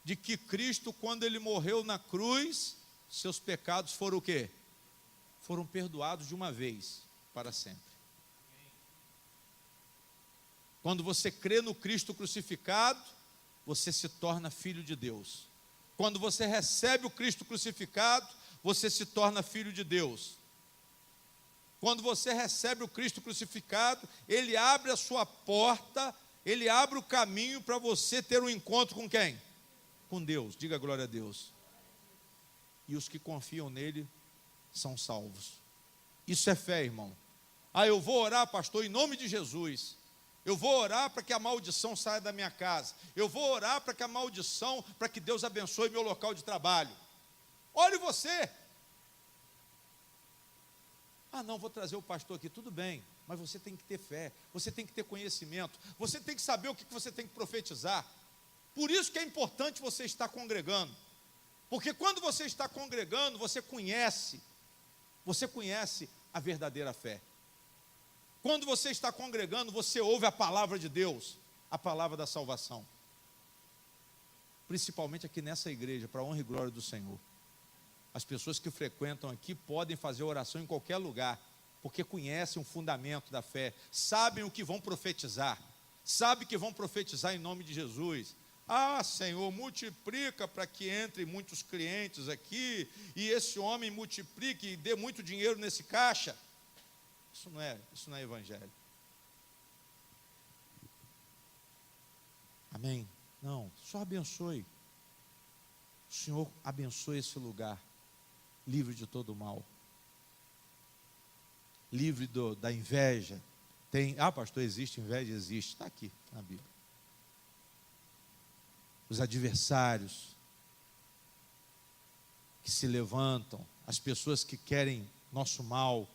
[SPEAKER 1] de que Cristo, quando Ele morreu na cruz, seus pecados foram o quê? Foram perdoados de uma vez, para sempre. Quando você crê no Cristo crucificado, você se torna filho de Deus. Quando você recebe o Cristo crucificado, você se torna filho de Deus. Quando você recebe o Cristo crucificado, Ele abre a sua porta, Ele abre o caminho para você ter um encontro com quem? Com Deus. Diga glória a Deus. E os que confiam nele são salvos. Isso é fé, irmão. Eu vou orar, pastor, em nome de Jesus. Eu vou orar para que a maldição saia da minha casa. Eu vou orar para que a maldição, para que Deus abençoe meu local de trabalho. Olhe você. Não, vou trazer o pastor aqui, tudo bem, mas você tem que ter fé, você tem que ter conhecimento, você tem que saber o que você tem que profetizar. Por isso que é importante você estar congregando, porque quando você está congregando, você conhece a verdadeira fé. Quando você está congregando, você ouve a palavra de Deus, a palavra da salvação. Principalmente aqui nessa igreja, para a honra e glória do Senhor. As pessoas que frequentam aqui podem fazer oração em qualquer lugar, porque conhecem o fundamento da fé, sabem o que vão profetizar, sabem que vão profetizar em nome de Jesus. Senhor, multiplica para que entre muitos clientes aqui, e esse homem multiplique e dê muito dinheiro nesse caixa. Isso não é evangelho. Amém? Não, só abençoe. O Senhor abençoe esse lugar, livre de todo o mal, livre da inveja. Pastor, existe inveja? Existe, está aqui na Bíblia. Os adversários que se levantam, as pessoas que querem nosso mal,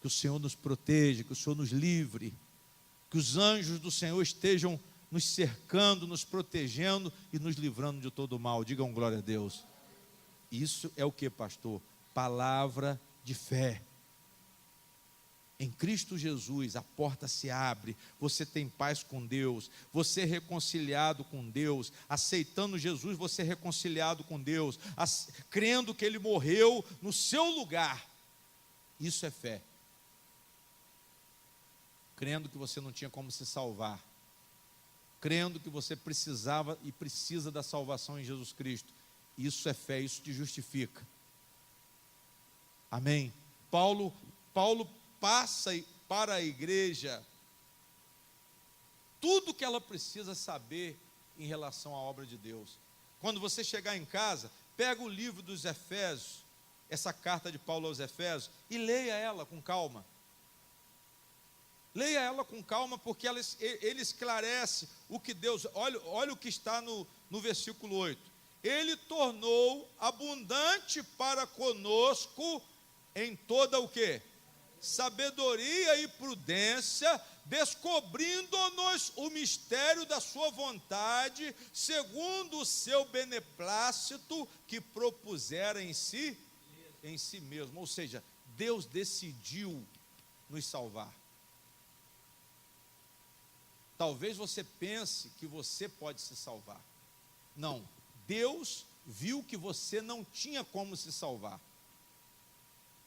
[SPEAKER 1] que o Senhor nos proteja, que o Senhor nos livre, que os anjos do Senhor estejam nos cercando, nos protegendo e nos livrando de todo o mal. Digam glória a Deus. Isso é o que, pastor? Palavra de fé. Em Cristo Jesus a porta se abre, você tem paz com Deus, você é reconciliado com Deus, aceitando Jesus você é reconciliado com Deus, crendo que Ele morreu no seu lugar. Isso é fé. Crendo que você não tinha como se salvar, crendo que você precisava e precisa da salvação em Jesus Cristo. Isso é fé, isso te justifica. Amém? Paulo passa para a igreja tudo que ela precisa saber em relação à obra de Deus. Quando você chegar em casa, pega o livro dos Efésios, essa carta de Paulo aos Efésios, e leia ela com calma. Leia ela com calma, porque ele esclarece o que Deus... Olha o que está no versículo 8. Ele tornou abundante para conosco em toda o quê? Sabedoria e prudência, descobrindo-nos o mistério da sua vontade, segundo o seu beneplácito que propusera em si mesmo. Ou seja, Deus decidiu nos salvar. Talvez você pense que você pode se salvar. Não, Deus viu que você não tinha como se salvar.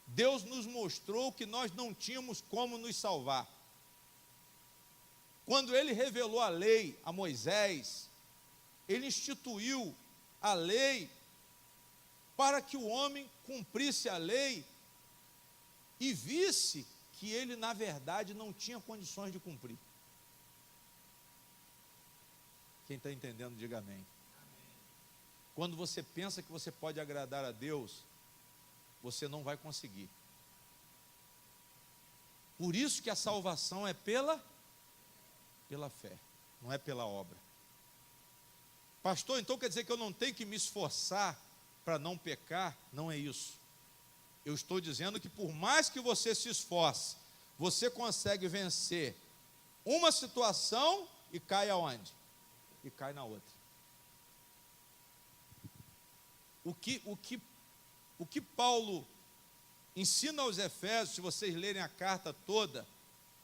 [SPEAKER 1] Deus nos mostrou que nós não tínhamos como nos salvar. Quando Ele revelou a lei a Moisés, Ele instituiu a lei para que o homem cumprisse a lei e visse que ele, na verdade, não tinha condições de cumprir. Quem está entendendo, diga amém. Quando você pensa que você pode agradar a Deus, você não vai conseguir. Por isso que a salvação é pela fé, não é pela obra. Pastor, então quer dizer que eu não tenho que me esforçar para não pecar? Não é isso. Eu estou dizendo que por mais que você se esforce, você consegue vencer uma situação e cai aonde? E cai na outra. O que Paulo ensina aos Efésios, se vocês lerem a carta toda,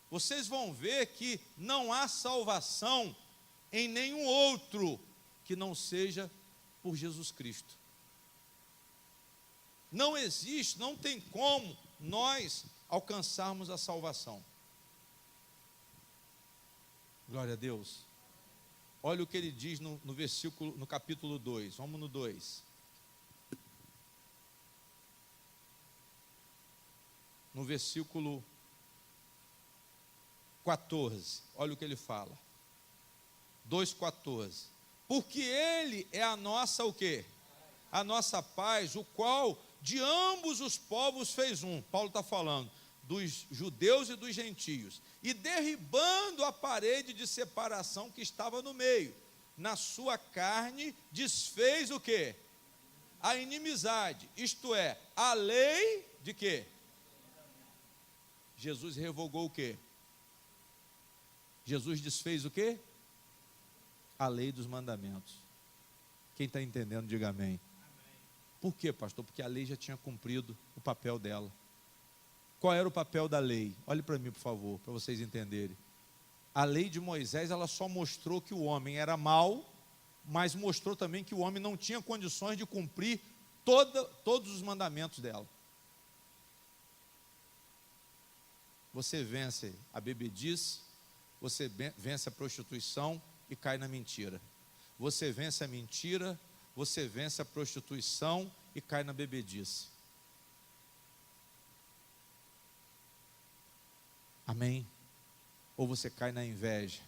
[SPEAKER 1] vocês vão ver que não há salvação em nenhum outro que não seja por Jesus Cristo. Não existe, não tem como nós alcançarmos a salvação. Glória a Deus. Olha o que ele diz no capítulo 2. Vamos no 2. No versículo 14. Olha o que ele fala. 2,14. Porque ele é a nossa o quê? A nossa paz, o qual de ambos os povos fez um. Paulo está falando dos judeus e dos gentios. E derribando a parede de separação que estava no meio, na sua carne desfez o quê? A inimizade, isto é, a lei de quê? Jesus revogou o quê? Jesus desfez o quê? A lei dos mandamentos. Quem está entendendo, diga amém. Por quê, pastor? Porque a lei já tinha cumprido o papel dela. Qual era o papel da lei? Olhe para mim, por favor, para vocês entenderem. A lei de Moisés, ela só mostrou que o homem era mau, mas mostrou também que o homem não tinha condições de cumprir todos os mandamentos dela. Você vence a bebedice, você vence a prostituição e cai na mentira. Você vence a mentira, você vence a prostituição e cai na bebedice. Amém? Ou você cai na inveja.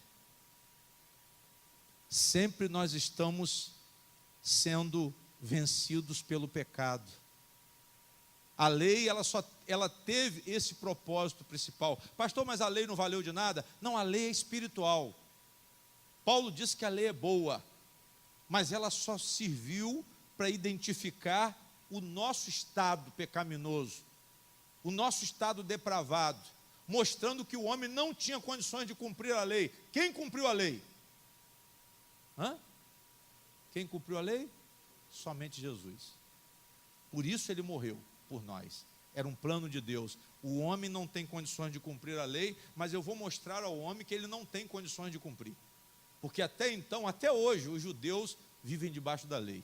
[SPEAKER 1] Sempre nós estamos sendo vencidos pelo pecado. A lei, ela teve esse propósito principal. Pastor, mas a lei não valeu de nada? Não, a lei é espiritual. Paulo disse que a lei é boa, mas ela só serviu para identificar o nosso estado pecaminoso, o nosso estado depravado, mostrando que o homem não tinha condições de cumprir a lei. Quem cumpriu a lei? Quem cumpriu a lei? Somente Jesus. Por isso ele morreu por nós. Era um plano de Deus. O homem não tem condições de cumprir a lei, mas eu vou mostrar ao homem que ele não tem condições de cumprir. Porque até então, até hoje, os judeus vivem debaixo da lei.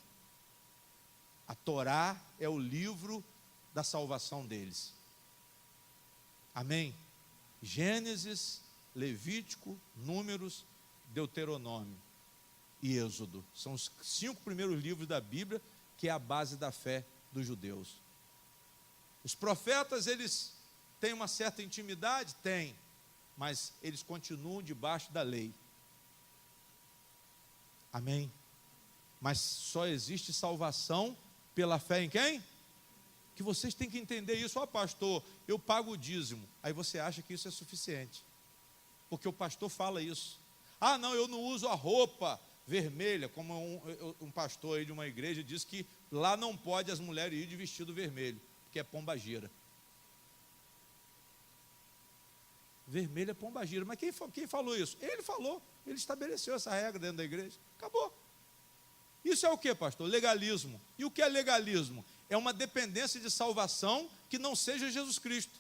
[SPEAKER 1] A Torá é o livro da salvação deles. Amém? Gênesis, Levítico, Números, Deuteronômio e Êxodo. São os 5 primeiros livros da Bíblia, que é a base da fé dos judeus. Os profetas, eles têm uma certa intimidade? Tem, mas eles continuam debaixo da lei. Amém? Mas só existe salvação pela fé em quem? Que vocês têm que entender isso. Pastor, eu pago o dízimo. Aí você acha que isso é suficiente, porque o pastor fala isso. Não, eu não uso a roupa vermelha, como um pastor aí de uma igreja disse que lá não pode as mulheres ir de vestido vermelho, porque é pombagira. Vermelho é pombagira. Mas quem falou isso? Ele falou. Ele estabeleceu essa regra dentro da igreja. Acabou. Isso é o que, pastor? Legalismo. E o que é legalismo? É uma dependência de salvação que não seja Jesus Cristo.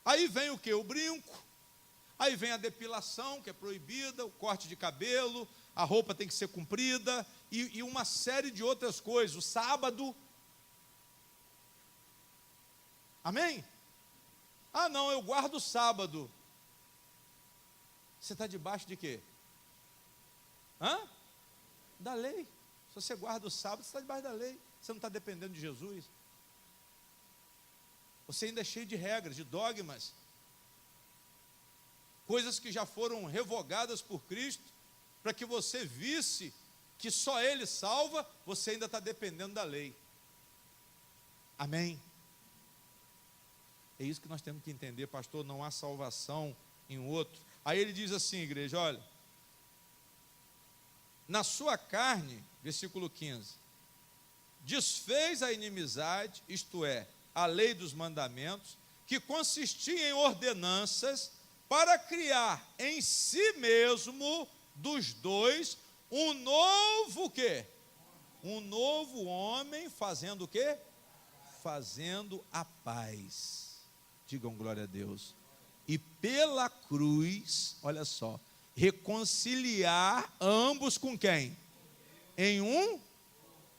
[SPEAKER 1] Aí vem o que? O brinco. Aí vem a depilação, que é proibida, o corte de cabelo, a roupa tem que ser comprida, e uma série de outras coisas. O sábado. Amém? Não, eu guardo o sábado. Você está debaixo de quê? Da lei. Se você guarda o sábado, você está debaixo da lei. Você não está dependendo de Jesus. Você ainda é cheio de regras, de dogmas. Coisas que já foram revogadas por Cristo, para que você visse que só Ele salva, você ainda está dependendo da lei. Amém? É isso que nós temos que entender, pastor, não há salvação em outro. Aí ele diz assim, igreja, olha, na sua carne, versículo 15, desfez a inimizade, isto é, a lei dos mandamentos, que consistia em ordenanças, para criar em si mesmo, dos dois, um novo quê? Um novo homem, fazendo o quê? Fazendo a paz. Digam glória a Deus. E pela cruz, olha só, reconciliar ambos com quem? Em um,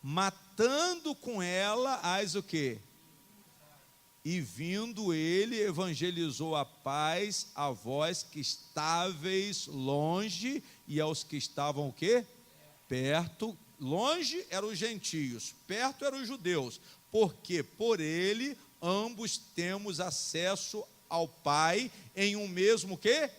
[SPEAKER 1] matando com ela as o quê? E vindo ele, evangelizou a paz a vós que estáveis longe e aos que estavam o quê? Perto. Longe eram os gentios, perto eram os judeus, porque por ele ambos temos acesso ao Pai em um mesmo quê?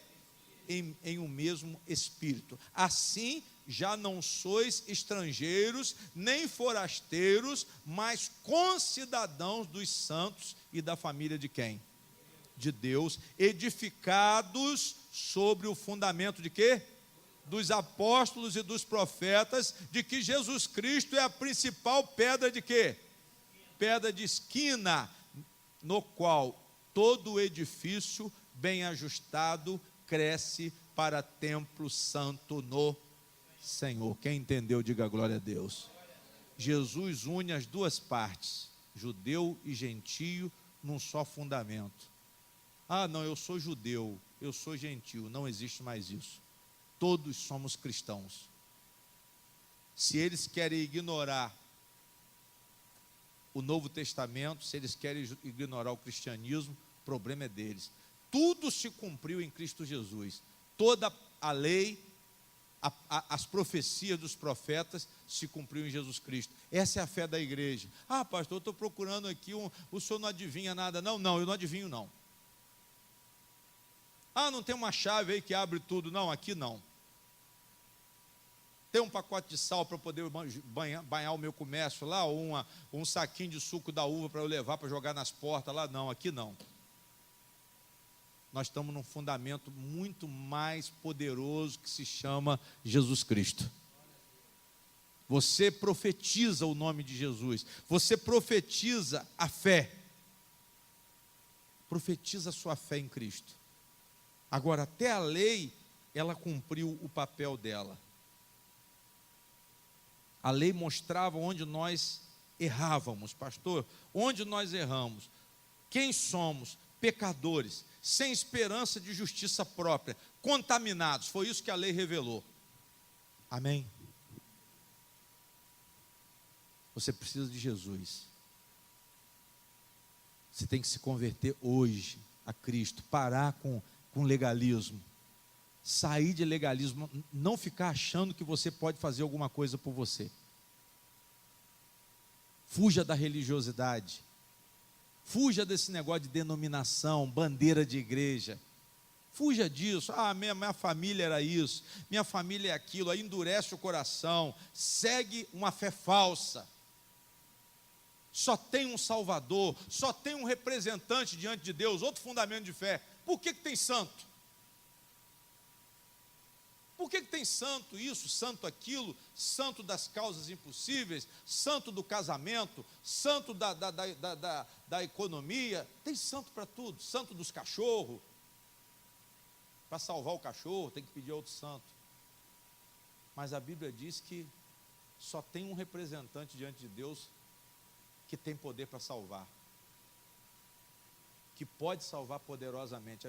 [SPEAKER 1] Em um mesmo Espírito. Assim, já não sois estrangeiros, nem forasteiros, mas concidadãos dos santos e da família de quem? De Deus, edificados sobre o fundamento de quê? Dos apóstolos e dos profetas, de que Jesus Cristo é a principal pedra de quê? Pedra de esquina, no qual todo o edifício bem ajustado cresce para templo santo no Senhor. Quem entendeu, diga glória a Deus. Jesus une as duas partes, judeu e gentio, num só fundamento. Ah, não, eu sou judeu, eu sou gentio. Não existe mais isso. Todos somos cristãos. Se eles querem ignorar o Novo Testamento, se eles querem ignorar o cristianismo, o problema é deles. Tudo se cumpriu em Cristo Jesus. Toda a lei, as profecias dos profetas se cumpriu em Jesus Cristo. Essa é a fé da igreja. Ah, pastor, eu estou procurando aqui, o senhor não adivinha nada. Não, eu não adivinho não. Ah, não tem uma chave aí que abre tudo. Não, aqui não. Tem um pacote de sal para poder banhar o meu comércio lá, ou um saquinho de suco da uva para eu levar para jogar nas portas lá. Não, aqui não. Nós estamos num fundamento muito mais poderoso que se chama Jesus Cristo. Você profetiza o nome de Jesus, você profetiza a fé, profetiza a sua fé em Cristo. Agora, até a lei, ela cumpriu o papel dela. A lei mostrava onde nós errávamos, pastor, onde nós erramos, quem somos, pecadores, sem esperança de justiça própria, contaminados. Foi isso que a lei revelou. Amém? Você precisa de Jesus. Você tem que se converter hoje a Cristo, parar com legalismo, sair de legalismo, não ficar achando que você pode fazer alguma coisa por você. Fuja da religiosidade. Fuja desse negócio de denominação, bandeira de igreja. Fuja disso. Ah, minha família era isso, minha família é aquilo. Aí endurece o coração, segue uma fé falsa. Só tem um Salvador, só tem um representante diante de Deus, outro fundamento de fé. Por que tem santo? Por que tem santo isso, santo aquilo, santo das causas impossíveis, santo do casamento, santo da economia? Tem santo para tudo, santo dos cachorros. Para salvar o cachorro tem que pedir outro santo. Mas a Bíblia diz que só tem um representante diante de Deus que tem poder para salvar, que pode salvar poderosamente.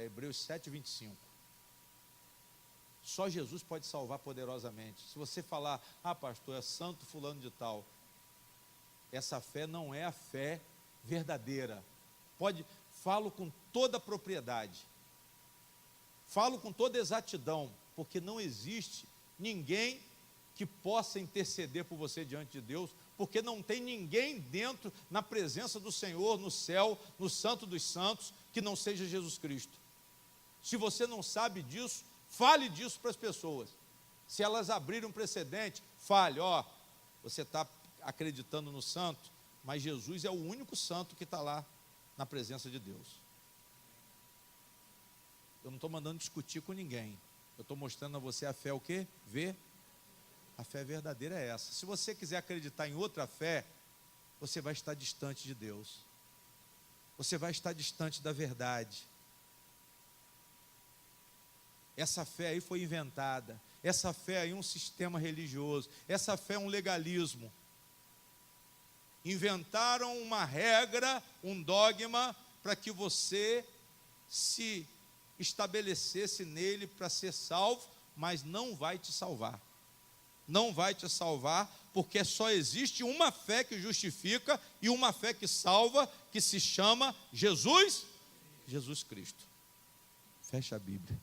[SPEAKER 1] Hebreus 7:25. Só Jesus pode salvar poderosamente. Se você falar, ah, pastor, é santo fulano de tal, essa fé não é a fé verdadeira. Falo com toda a propriedade, falo com toda exatidão, porque não existe ninguém que possa interceder por você diante de Deus, porque não tem ninguém dentro, na presença do Senhor, no céu, no santo dos santos, que não seja Jesus Cristo. Se você não sabe disso, fale disso para as pessoas. Se elas abrirem um precedente, fale, ó, você está acreditando no santo, mas Jesus é o único santo que está lá na presença de Deus. Eu não estou mandando discutir com ninguém. Eu estou mostrando a você a fé o quê? Ver. A fé verdadeira é essa. Se você quiser acreditar em outra fé, você vai estar distante de Deus. Você vai estar distante da verdade. Essa fé aí foi inventada. Essa fé aí é um sistema religioso. Essa fé é um legalismo. Inventaram uma regra, um dogma, para que você se estabelecesse nele para ser salvo, mas não vai te salvar. Não vai te salvar, porque só existe uma fé que justifica e uma fé que salva, que se chama Jesus Cristo. Fecha a Bíblia.